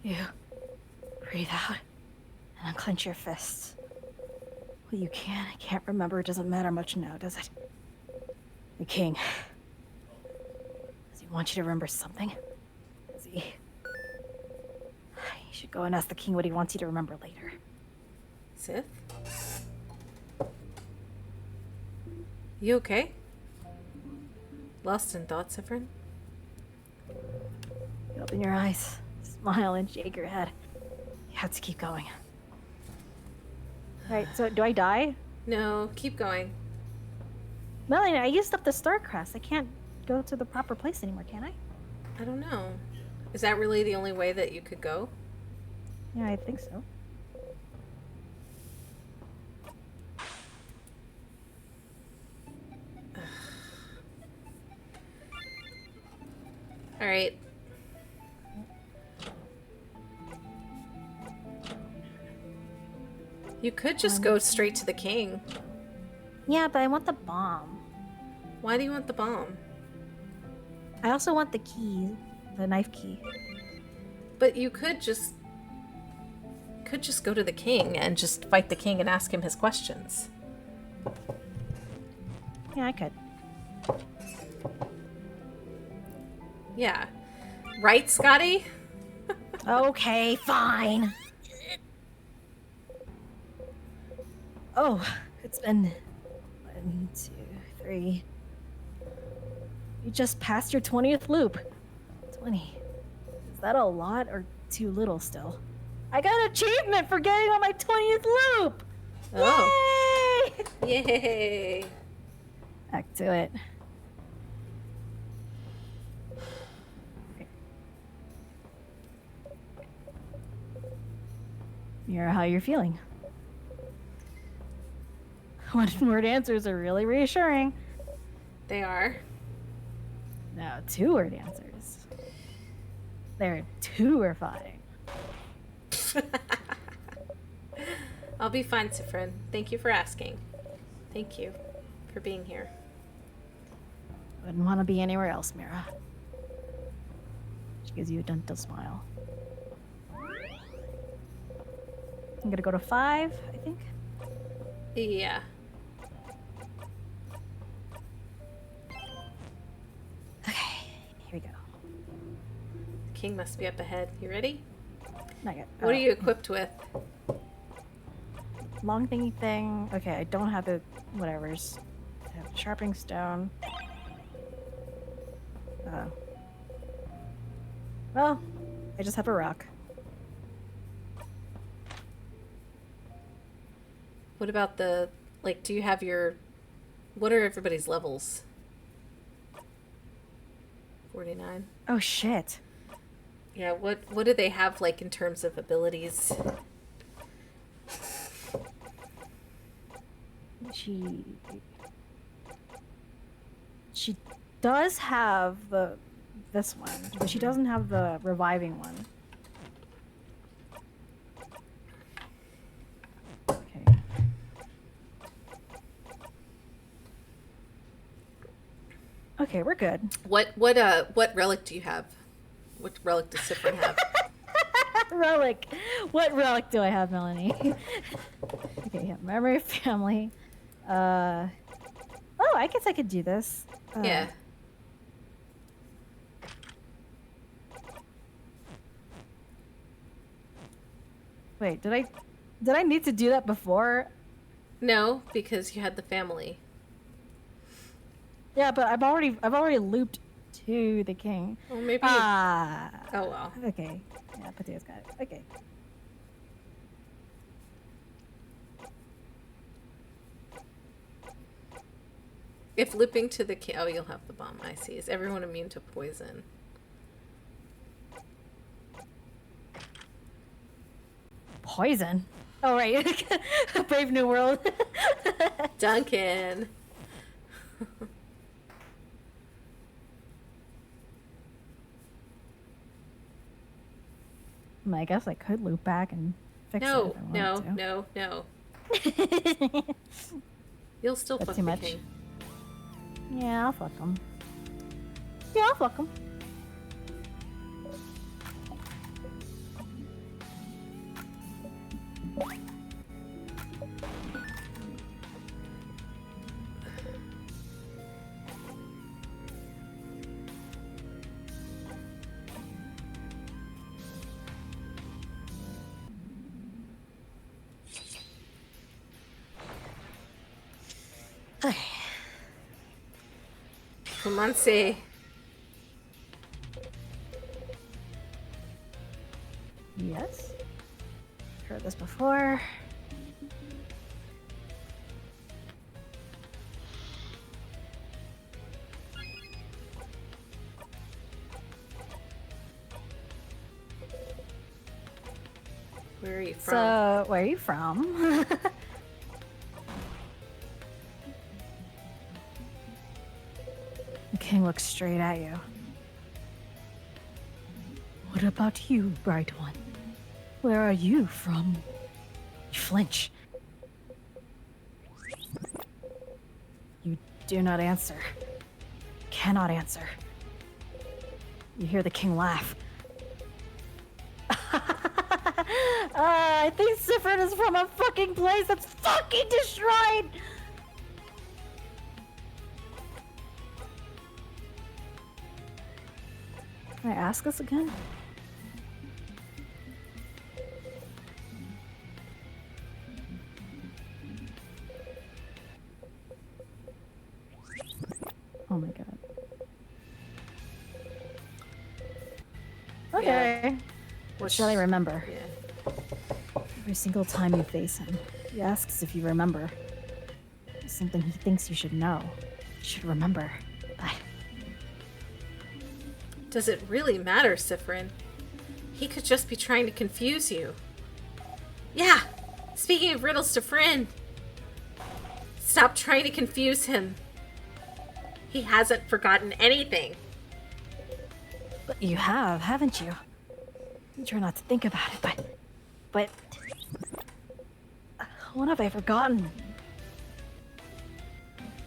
You breathe out and unclench your fists. What you can and can't remember doesn't matter much now, does it? The king. Does he want you to remember something? Does he? You should go and ask the king what he wants you to remember later. Sith? You okay? Lost in thought, Severin? You open your eyes, smile, and shake your head. You have to keep going. Right, so do I die? No, keep going. Melanie, I used up the star crest. I can't go to the proper place anymore, can I? I don't know. Is that really the only way that you could go? Yeah, I think so. Alright. You could just go straight to the king. Yeah, but I want the bomb. Why do you want the bomb? I also want the key, the knife key. But you could just go to the king and just fight the king and ask him his questions. Yeah, I could. Yeah. Right, Scotty? Okay, fine. Oh, it's been 1, 2, 3. You just passed your 20th loop. 20. Is that a lot or too little still? I got an achievement for getting on my 20th loop! Oh. Yay! Yay. Back to it. Mira, how you're feeling? One-word answers are really reassuring. They are. No, two-word answers. They're terrifying. I'll be fine, Sifrin. Thank you for asking. Thank you for being here. Wouldn't want to be anywhere else, Mira. She gives you a gentle smile. I'm gonna go to 5, I think. Yeah. Okay, here we go. The king must be up ahead. You ready? Not yet. What are you equipped with? Long thingy thing. Okay, I don't have the whatevers. I have sharpening stone. Well, I just have a rock. What about the, like, do you have your, what are everybody's levels? 49. Oh shit. Yeah, what do they have, like, in terms of abilities? She does have this one, but she doesn't have the reviving one. Okay. Okay, we're good. What relic do you have? What relic does Sifrin have? Relic. What relic do I have, Melanie? Okay, yeah, memory of family. Oh, I guess I could do this. Yeah. Wait, did I need to do that before? No, because you had the family. Yeah, but I've already looped to the king. Well, maybe. Ah. Oh well. Okay. Yeah, Potato's got it. Okay. If looping to the king, oh, you'll have the bomb. I see. Is everyone immune to poison? Poison. Oh right. Brave New World. Duncan. I guess I could loop back and fix it. No, if I no, wanted no, no. to. You'll still That's fuck too the much. king. Yeah, I'll fuck them. Yeah, I'll fuck them. Come on, see. Yes. Heard this before. Where are you from? So, where are you from? The king looks straight at you. What about you, bright one? Where are you from? You flinch. You do not answer. cannot answer. You hear the king laugh. I think Sifrin is from a fucking place that's fucking destroyed! Can I ask this again? Oh my god. Okay. What shall I remember? Yeah. Every single time you face him, he asks if you remember. There's something he thinks you should know. You should remember. Does it really matter, Sifrin? He could just be trying to confuse you. Yeah! Speaking of riddles to Frin, stop trying to confuse him. He hasn't forgotten anything. But you have, haven't you? You try not to think about it, but... What have I forgotten?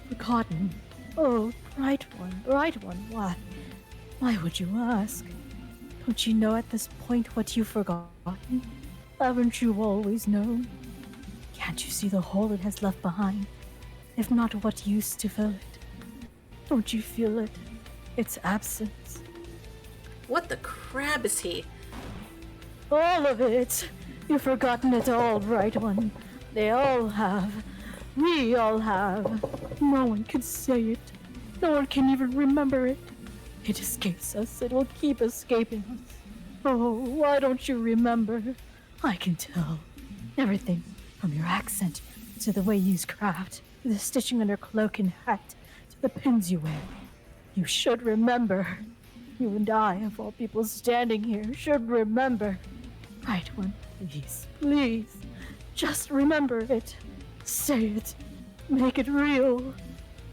Forgotten? Oh, bright one, what? Why would you ask? Don't you know at this point what you've forgotten? Haven't you always known? Can't you see the hole it has left behind? If not what used to fill it? Don't you feel it? Its absence? What the crab is he? All of it! You've forgotten it all, bright one. They all have. We all have. No one can say it. No one can even remember it. It escapes us. It will keep escaping us. Oh, why don't you remember? I can tell. Everything from your accent to the way you use craft, to the stitching on your cloak and hat, to the pins you wear. You should remember. You and I, of all people standing here, should remember. Right one, please, please. Just remember it. Say it. Make it real.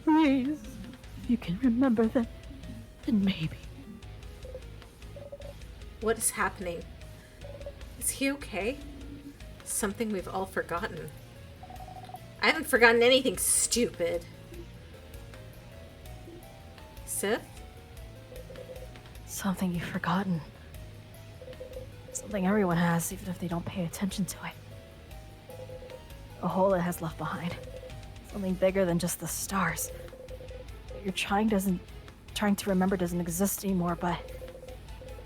Please. If you can remember that, then maybe. What is happening? Is he okay? Something we've all forgotten. I haven't forgotten anything, stupid. Sif? Something you've forgotten. Something everyone has, even if they don't pay attention to it. A hole it has left behind. Something bigger than just the stars. What you're trying to remember doesn't exist anymore, but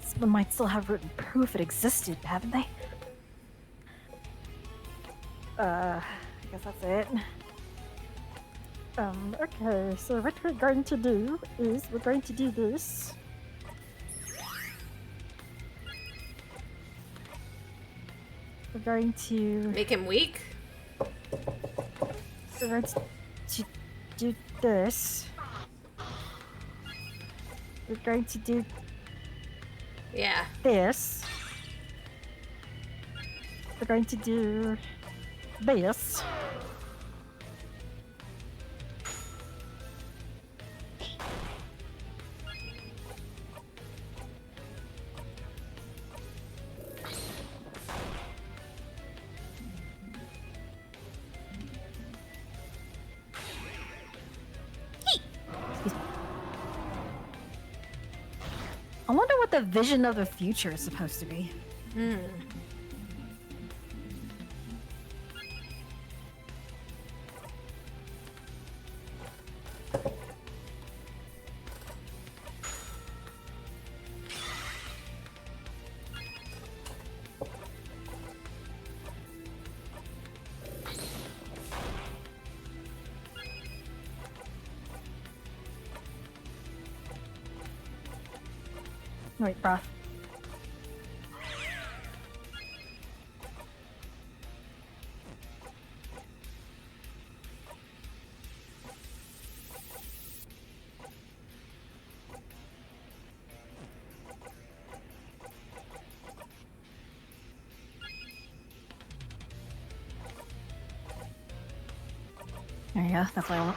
someone might still have written proof it existed, haven't they? I guess that's it. Okay, so what we're going to do is we're going to do this. We're going to... Make him weak? We're going to do this. We're going to do Yeah. this. We're going to do this. I wonder what the vision of the future is supposed to be. Wait, breath. There you go, that's what I want.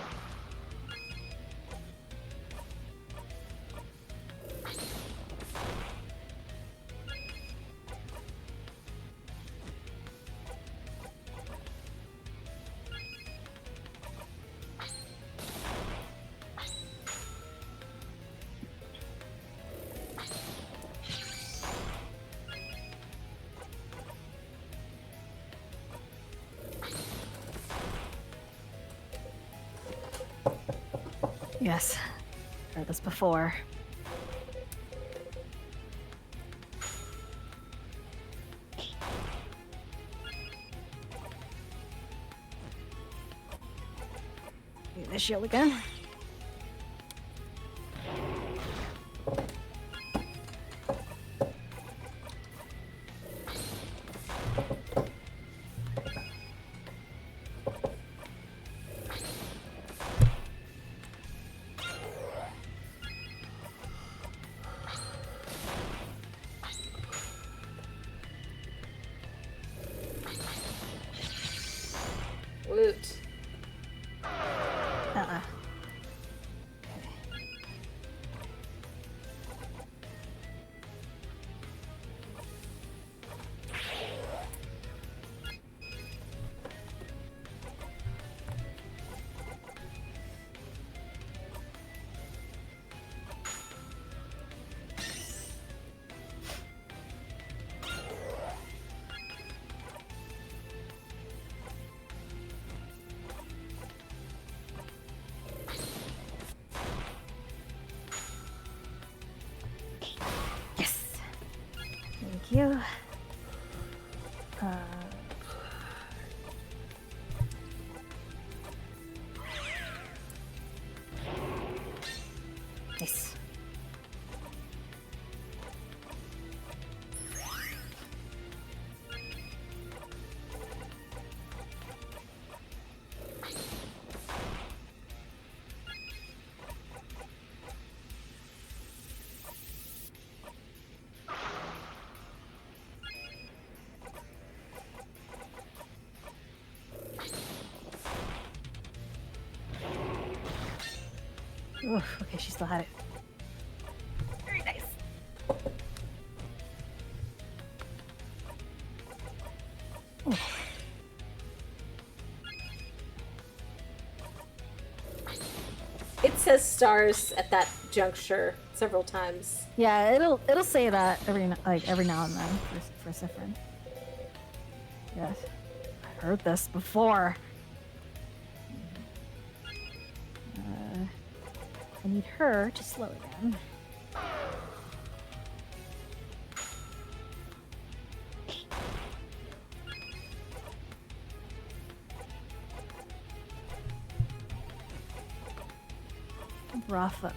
Yes. Heard this before. Use the shield again. Loot. Uh-uh. Yes. Thank you. Nice. Oof, okay, she still had it. Very nice. It says stars at that juncture several times. Yeah, it'll say that every now and then for Sifrin. Yes, I heard this before. I need her to slow it down. Rough up.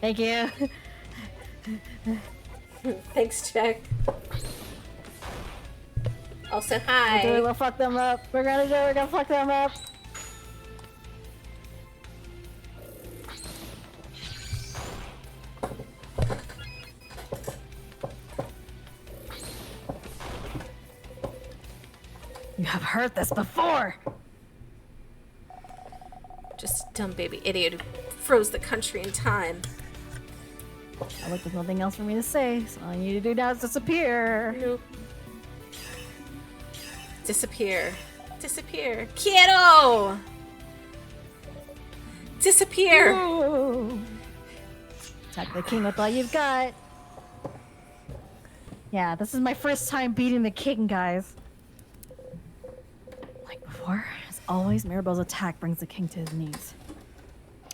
Thank you. Thanks, Jack. Also, We're hi. gonna fuck them up. We're gonna fuck them up. You have heard this before. Just a dumb baby idiot who froze the country in time. I look, there's nothing else for me to say, so all you need to do now is disappear. Nope. Disappear. Disappear. Quiero! Disappear! Ooh. Attack the king with all you've got. Yeah, this is my first time beating the king, guys. Like before, as always, Mirabelle's attack brings the king to his knees.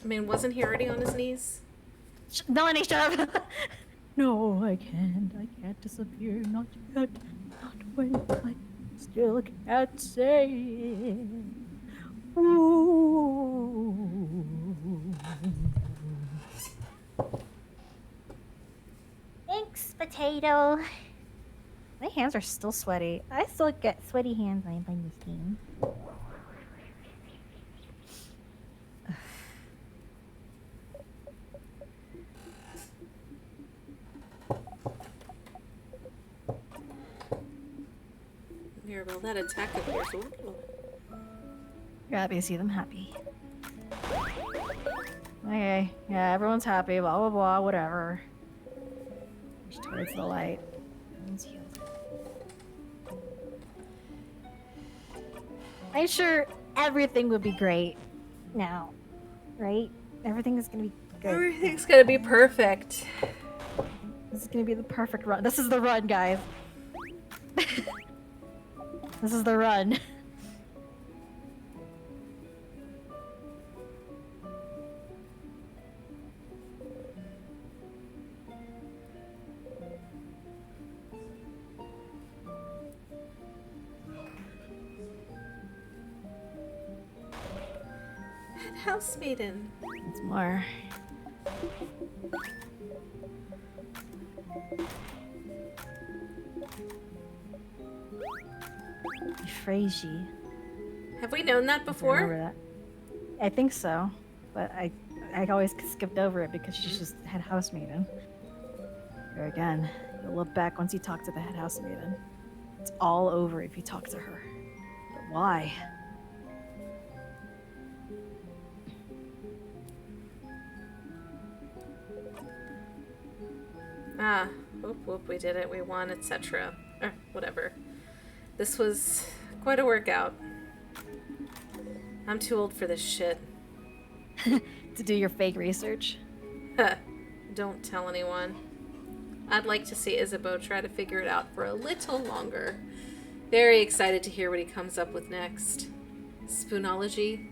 I mean, wasn't he already on his knees? Melanie, shut up! No, I can't. I can't disappear. Not yet. Not when I still can't say it. Ooh. Thanks, potato. My hands are still sweaty. I still get sweaty hands when I play this game. Mirabelle, that attack of yours. Ooh. You're happy to see them happy. Okay, yeah, everyone's happy, blah blah blah, whatever. Push towards the light. Everyone's healed. I'm sure everything would be great now, right? Everything is gonna be good. Everything's gonna be perfect. This is gonna be the perfect run. This is the run, guys. This is the run. House maiden. It's more. Euphrasia. Have we known that I before? remember that. I think so, but I always skipped over it because she's just head house maiden. Here again, you'll look back once you talk to the head house maiden. It's all over if you talk to her. But why? Ah, whoop, we did it. We won, etc. Whatever. This was quite a workout. I'm too old for this shit. To do your fake research? Huh. Don't tell anyone. I'd like to see Isabeau try to figure it out for a little longer. Very excited to hear what he comes up with next. Spoonology?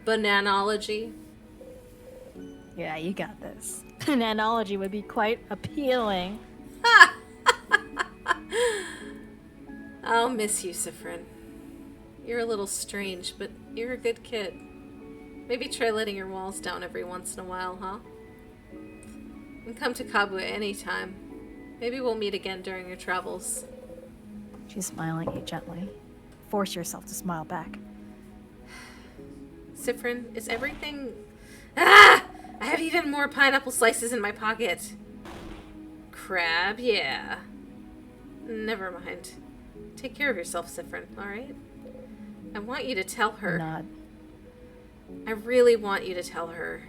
Bananology? Yeah, you got this. An analogy would be quite appealing. I'll miss you, Sifrin. You're a little strange, but you're a good kid. Maybe try letting your walls down every once in a while, huh? And come to Kabwe anytime. Maybe we'll meet again during your travels. She's smiling at you gently. Force yourself to smile back. Sifrin, is everything... Ah! I have even more pineapple slices in my pocket. Crab, yeah. Never mind. Take care of yourself, Sifrin, alright? I want you to tell her. Nod. I really want you to tell her.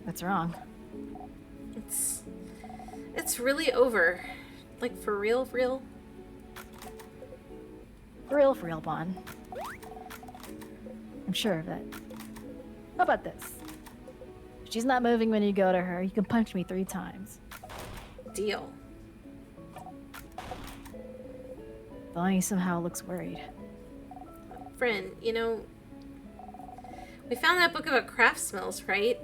What's wrong? It's really over. Like, for real, real? For real, Bon. I'm sure of it. How about this? If she's not moving when you go to her, you can punch me 3 times. Deal. Bonnie somehow looks worried. Friend, you know, we found that book about craft smells, right?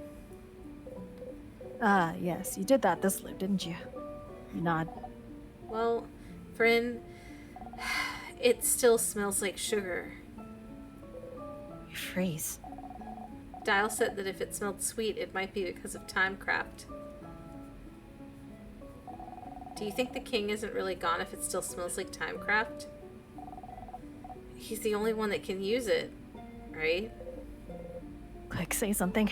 Ah, yes, you did that this loop, didn't you? You nod. Well, friend, it still smells like sugar. You freeze. Dial said that if it smelled sweet, it might be because of timecraft. Do you think the king isn't really gone if it still smells like timecraft? He's the only one that can use it, right? Quick, say something.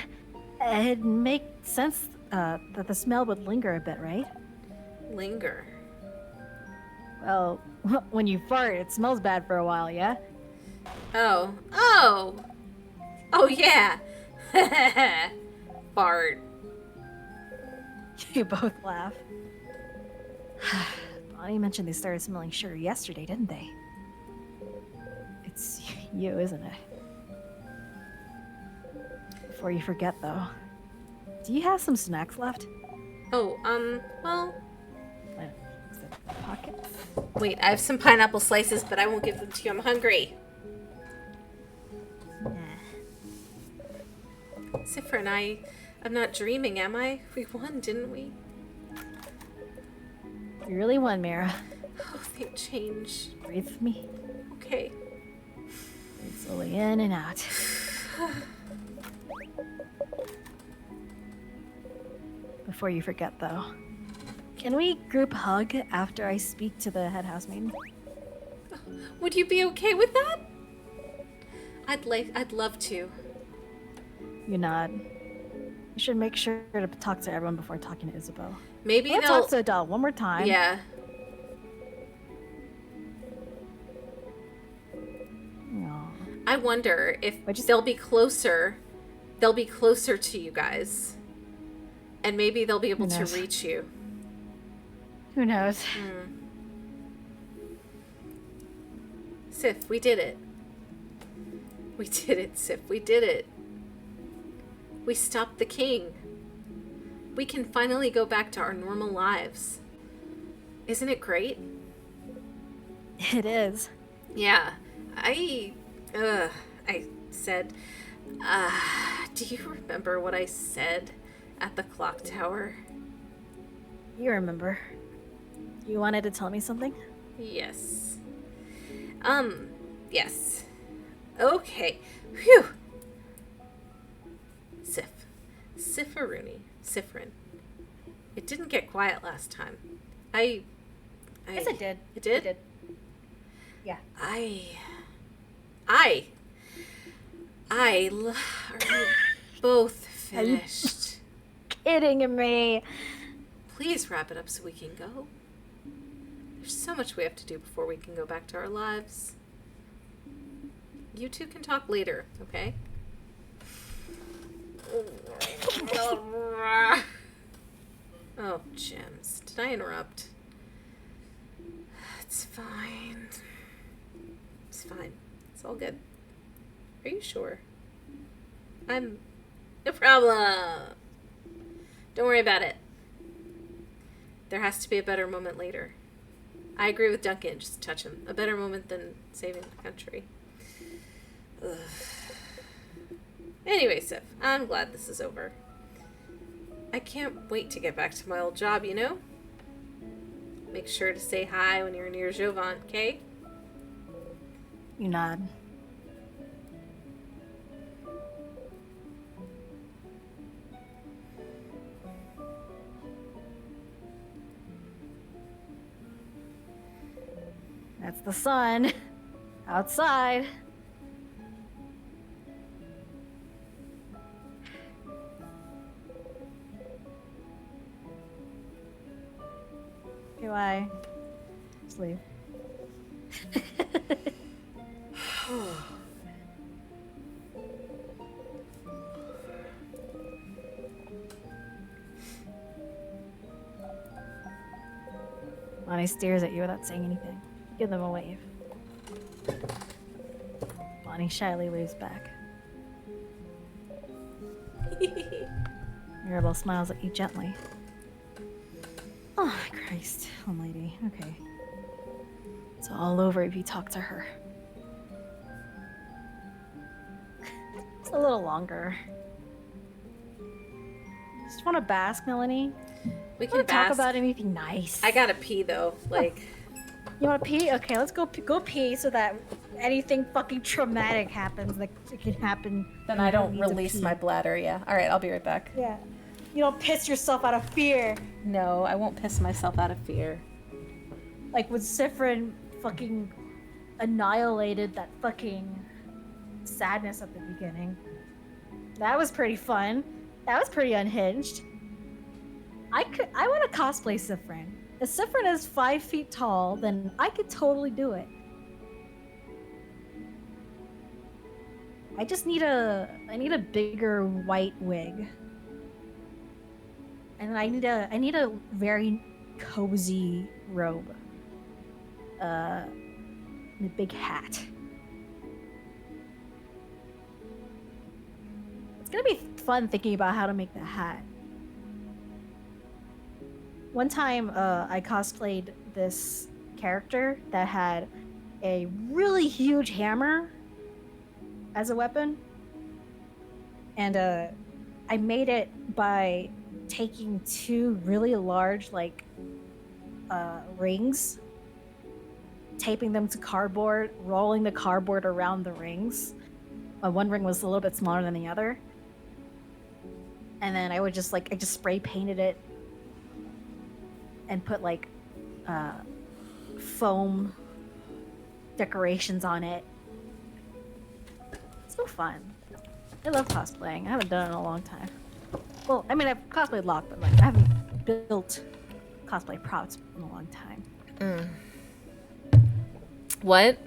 It'd make sense that the smell would linger a bit, right? Linger. Well, when you fart, it smells bad for a while, yeah? Oh. Oh, yeah. Fart. You both laugh. Bonnie mentioned they started smelling sugar yesterday, didn't they? It's you, isn't it? Before you forget, though, do you have some snacks left? Oh, well... Is it in the pocket? Wait, I have some pineapple slices, but I won't give them to you. I'm hungry. Sifrin, I'm not dreaming, am I? We won, didn't we? You really won, Mira. Oh, they changed. Breathe with me. Okay. Breathe slowly in and out. Before you forget, though, can we group hug after I speak to the head housemaid? Would you be okay with that? I'd love to. You nod. You should make sure to talk to everyone before talking to Isabel. Maybe Let's they'll... talk to Adele one more time. Yeah. I wonder if What'd you say? they'll be closer. They'll be closer to you guys. And maybe they'll be able to knows? reach you. Who knows? Sif, we did it. We did it, Sif. We did it. We stopped the king. We can finally go back to our normal lives. Isn't it great? It is. Yeah. I said, do you remember what I said at the clock tower? You remember. You wanted to tell me something? Yes. Yes. Okay. Phew. Sifrin. It didn't get quiet last time. Yes, it did. It did? It did. Yeah. Are we both finished? Kidding me. Please wrap it up so we can go. There's so much we have to do before we can go back to our lives. You two can talk later, okay? Oh, Gems. Did I interrupt? It's fine. It's fine. It's all good. Are you sure? No problem. Don't worry about it. There has to be a better moment later. I agree with Duncan. Just touch him. A better moment than saving the country. Ugh. Anyway, Sif, I'm glad this is over. I can't wait to get back to my old job, you know? Make sure to say hi when you're near Jovan, okay? You nod. That's the sun. Outside. Do I just leave? Bonnie stares at you without saying anything. Give them a wave. Bonnie shyly waves back. Mirabelle smiles at you gently. Oh, Christ almighty. Okay. It's all over if you talk to her. It's a little longer. Just want to bask, Melanie? We Want can to talk bask. about anything nice? I gotta pee though. Like, You want to pee? Okay, let's go pee so that anything fucking traumatic happens that it can happen. Then you I don't need to release pee. my bladder, yeah. Alright, I'll be right back. Yeah. You don't piss yourself out of fear. No, I won't piss myself out of fear. Like when Sifrin fucking annihilated that fucking sadness at the beginning. That was pretty fun. That was pretty unhinged. I want to cosplay Sifrin. If Sifrin is 5 feet tall, then I could totally do it. I just need I need a bigger white wig. And I need a very cozy robe. And a big hat. It's gonna be fun thinking about how to make the hat. One time, I cosplayed this character that had a really huge hammer as a weapon. And I made it by taking 2 really large, like, rings, taping them to cardboard, rolling the cardboard around the rings. One ring was a little bit smaller than the other. And then I just spray painted it and put like foam decorations on it. So fun. I love cosplaying. I haven't done it in a long time. Well, I mean, I've cosplayed a lot, but like I haven't built cosplay props in a long time. what?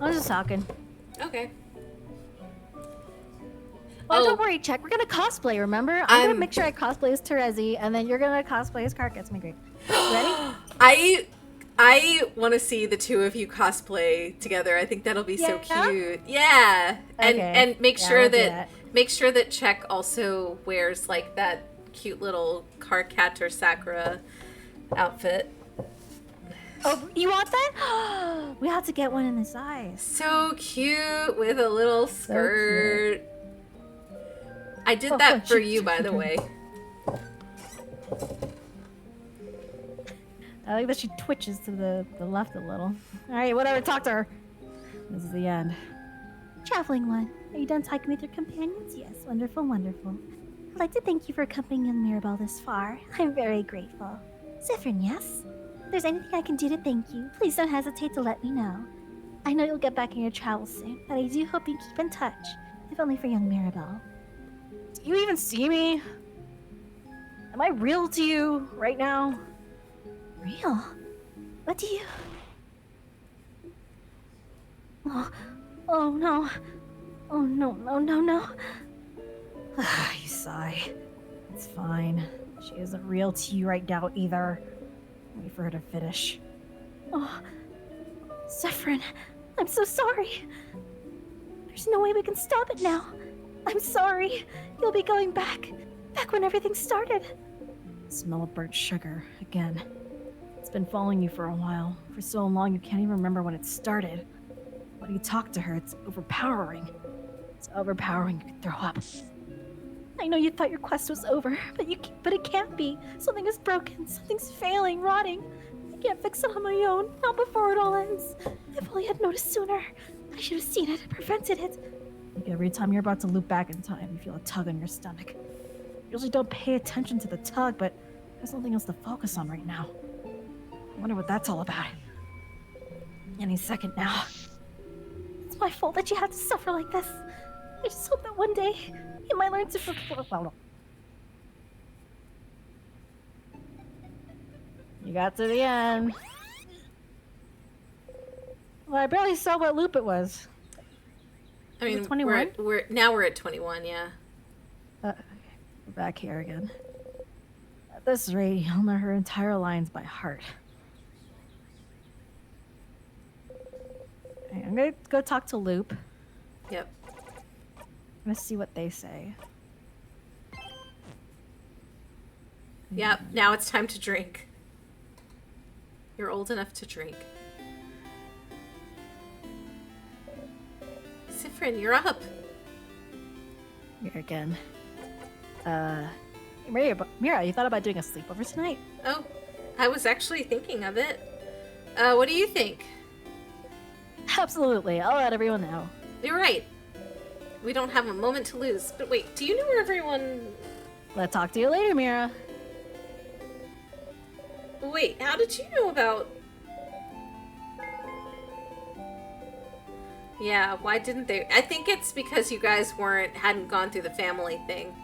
I was just talking. Okay. Oh, Oh. don't worry, Check. We're gonna cosplay, remember? I'm gonna I'm- make sure I cosplay as Terezi, and then you're gonna cosplay as Karka. It's gonna be great. Ready? I want to see the two of you cosplay together. I think that'll be so Yeah? cute. Yeah. And Okay. and make Yeah, sure we'll do that make sure that Czech also wears like that cute little Karkat or Sakura outfit. Oh, you want that? We have to get one in the size. So cute with a little skirt. I did Oh, that for shoot, you, by the shoot. way. I like that she twitches to the left a little. Alright, whatever, talk to her. This is the end. Traveling one, are you done talking with your companions? Yes, wonderful, wonderful. I'd like to thank you for accompanying Mirabelle this far. I'm very grateful. Zephyrin, yes? If there's anything I can do to thank you, please don't hesitate to let me know. I know you'll get back on your travels soon, but I do hope you keep in touch, if only for young Mirabelle. Do you even see me? Am I real to you right now? Real? What do you... Oh no. Oh no, no, no, no. You sigh. It's fine. She isn't real to you right now either. Wait for her to finish. Oh, Zephyrin, I'm so sorry. There's no way we can stop it now. I'm sorry. You'll be going back when everything started. Smell of burnt sugar again. It's been following you for a while. For so long you can't even remember when it started. When you talk to her, it's overpowering. It's overpowering you could throw up. I know you thought your quest was over, but it can't be. Something is broken. Something's failing, rotting. I can't fix it on my own. Not before it all ends. If only I'd noticed sooner. I should have seen it, prevented it. Like every time you're about to loop back in time, you feel a tug on your stomach. You usually don't pay attention to the tug, but there's nothing else to focus on right now. I wonder what that's all about. Any second now. It's my fault that you had to suffer like this. I just hope that one day you might learn to You got to the end. Well, I barely saw what loop it was. I mean, 21? we're at 21, yeah. Okay, we're back here again. At this rate, you'll know her entire lines by heart. Okay, I'm gonna go talk to Loop. Yep. I'm gonna see what they say. Yep. Now it's time to drink. You're old enough to drink. Zephyrin, you're up. Here again. Mira, you thought about doing a sleepover tonight? Oh, I was actually thinking of it. What do you think? Absolutely. I'll let everyone know. You're right. We don't have a moment to lose. But wait, do you know where everyone... Let's talk to you later, Mira. Wait, how did you know about... Yeah, why didn't they? I think it's because you guys hadn't gone through the family thing.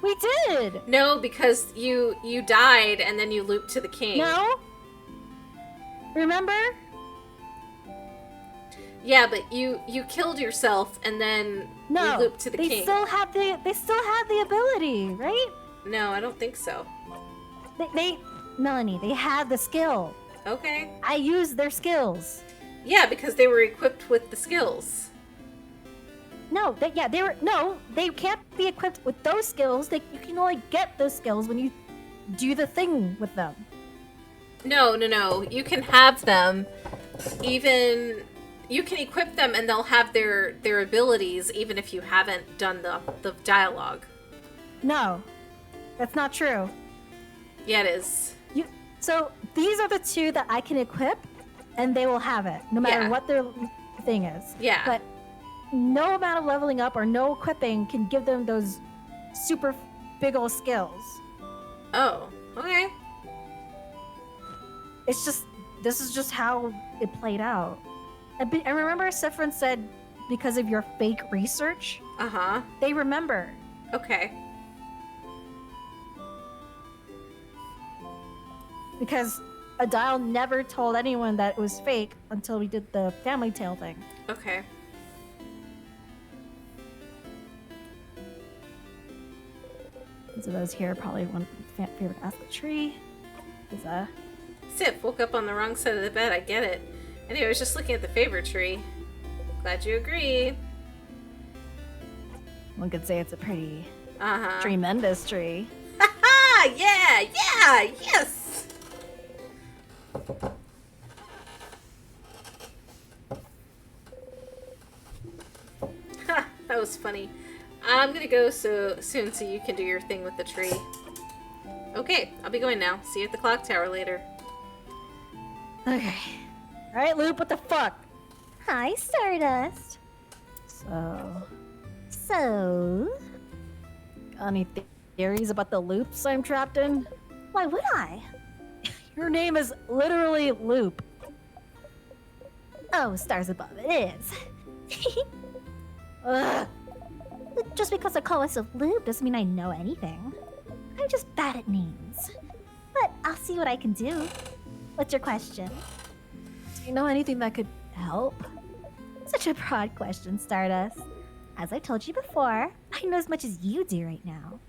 We did! No, because you died and then you looped to the king. No? Remember? Yeah, but you killed yourself and then No. you looped to the they king. still have the ability, right? No, I don't think so. Melanie, they had the skill. Okay. I used their skills. Yeah, because they were equipped with the skills. No, they can't be equipped with those skills. You can only get those skills when you do the thing with them. No. You can have them even... You can equip them and they'll have their abilities even if you haven't done the dialogue. No, that's not true. Yeah, it is. So these are the two that I can equip, and they will have it, no matter Yeah. what their thing is. Yeah. But no amount of leveling up or no equipping can give them those super big ol' skills. Oh, okay. This is just how it played out. I remember Zephyrin said because of your fake research, Uh-huh. they remember. Okay. Because a dial never told anyone that it was fake until we did the family tale thing. Okay. So those here probably one favorite ask the tree. Is Sip woke up on the wrong side of the bed. I get it. Anyway, I was just looking at the favorite tree. Glad you agree. one could say it's a pretty Uh-huh. tremendous tree. Ah, yeah, yes! Ha, that was funny. I'm gonna go so soon so you can do your thing with the tree. Okay, I'll be going now. See you at the clock tower later. Okay. Alright, Loop, what the fuck? Hi, Stardust. So, So, got any theories about the loops I'm trapped in? why would I? Your name is literally Loop. Oh, stars above, it is. Ugh. Just because I call myself Loop doesn't mean I know anything. I'm just bad at names. But I'll see what I can do. What's your question? Do you know anything that could help? Such a broad question, Stardust. As I told you before, I know as much as you do right now.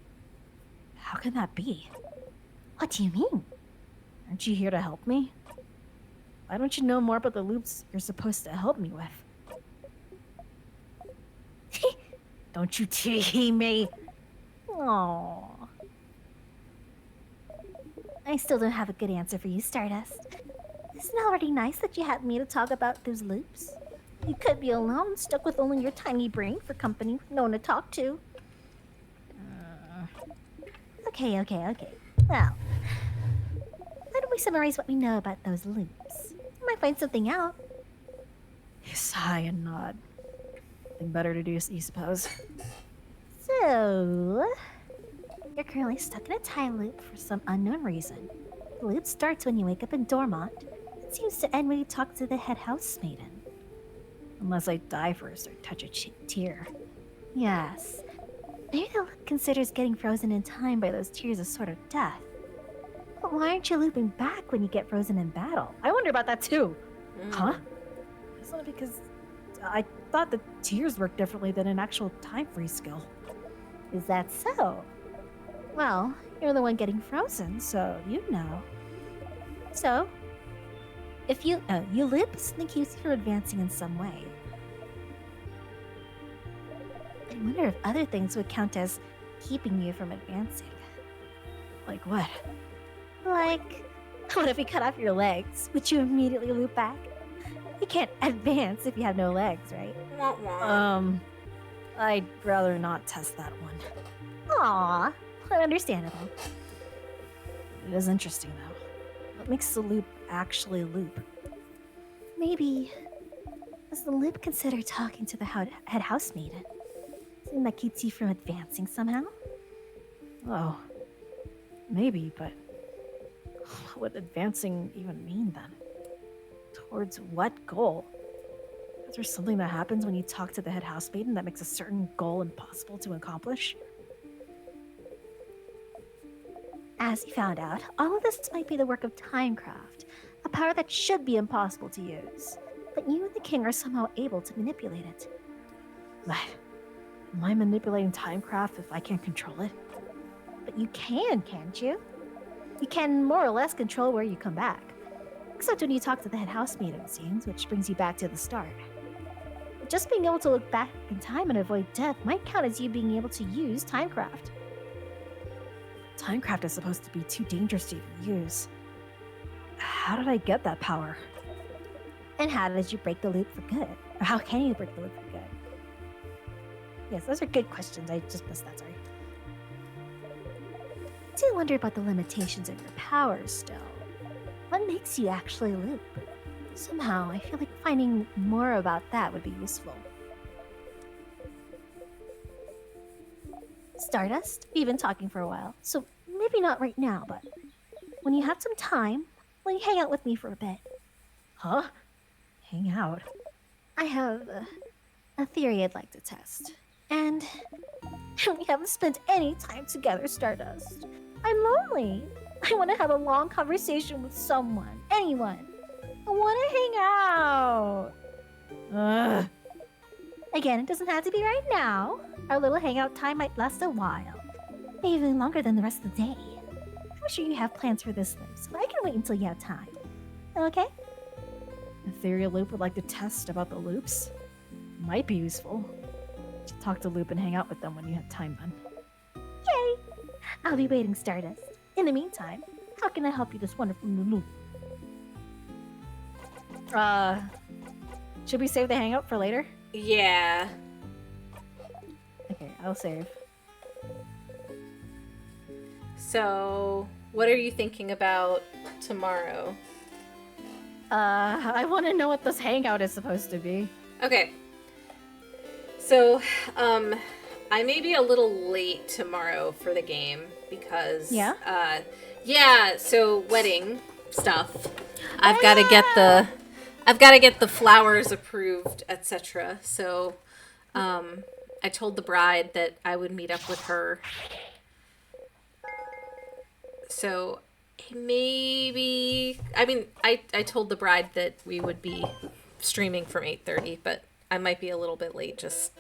How can that be? What do you mean? Aren't you here to help me? Why don't you know more about the loops you're supposed to help me with? Don't you tee me? Aww. I still don't have a good answer for you, Stardust. Isn't it already nice that you have me to talk about those loops? You could be alone, stuck with only your tiny brain for company, with no one to talk to. Okay. Well, why don't we summarize what we know about those loops? We might find something out. You sigh and nod. Nothing better to do, you suppose. So, you're currently stuck in a time loop for some unknown reason. The loop starts when you wake up in Dormont. It seems to end when you talk to the head house maiden. Unless I die first or touch a tear. Yes. Maybe the loop considers getting frozen in time by those tears a sort of death. But why aren't you looping back when you get frozen in battle? I wonder about that too. Mm. Huh? It's not because I thought the tears work differently than an actual time freeze skill. Is that so? Well, you're the one getting frozen, so you know. So, if you loop, something keeps you from advancing in some way. I wonder if other things would count as keeping you from advancing. Like what? Like, what if we cut off your legs? Would you immediately loop back? You can't advance if you have no legs, right? Wah, wah. I'd rather not test that one. Aw, understandable. It is interesting though. What makes the loop actually loop? Maybe, does the loop consider talking to the head house maiden? Something that keeps you from advancing somehow? Oh, maybe, but what would advancing even mean then? Towards what goal? Is there something that happens when you talk to the head house maiden that makes a certain goal impossible to accomplish? As you found out, all of this might be the work of Timecraft, a power that should be impossible to use. But you and the king are somehow able to manipulate it. But am I manipulating Timecraft if I can't control it? But you can, can't you? You can more or less control where you come back. Except when you talk to the head house maiden, it seems, which brings you back to the start. But just being able to look back in time and avoid death might count as you being able to use Timecraft. Timecraft is supposed to be too dangerous to even use. How did I get that power? And how did you break the loop for good? Or how can you break the loop for good? Yes, those are good questions. I just missed that, sorry. I do wonder about the limitations of your powers still. What makes you actually loop? Somehow, I feel like finding more about that would be useful. Stardust, we've been talking for a while, so maybe not right now, but when you have some time, will you hang out with me for a bit? Huh? Hang out? I have a theory I'd like to test. And we haven't spent any time together, Stardust. I'm lonely. I want to have a long conversation with someone. Anyone. I want to hang out. Ugh. Again, it doesn't have to be right now. Our little hangout time might last a while. Maybe even longer than the rest of the day. I'm sure you have plans for this loop, so I can wait until you have time. Okay? Ethereal Loop would like to test about the loops. Might be useful. Should talk to Loop and hang out with them when you have time then. Yay! I'll be waiting, Stardust. In the meantime, how can I help you this wonderful loop? Should we save the hangout for later? Yeah. Okay, I'll save. So, what are you thinking about tomorrow? I want to know what this hangout is supposed to be. Okay. So, I may be a little late tomorrow for the game because Yeah? So wedding stuff. I've got to get the flowers approved, etc. So, I told the bride that I would meet up with her. So, maybe I told the bride that we would be streaming from 8:30, but I might be a little bit late, just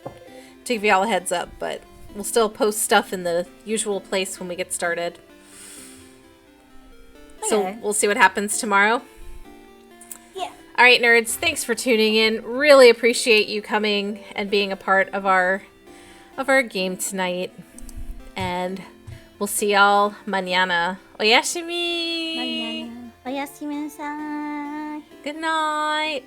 to give you all a heads up, but we'll still post stuff in the usual place when we get started. So Okay. we'll see what happens tomorrow. Yeah. All right, nerds, thanks for tuning in. Really appreciate you coming and being a part of our game tonight. And we'll see y'all mañana. Oyashimi. Oyasumisai. Good night.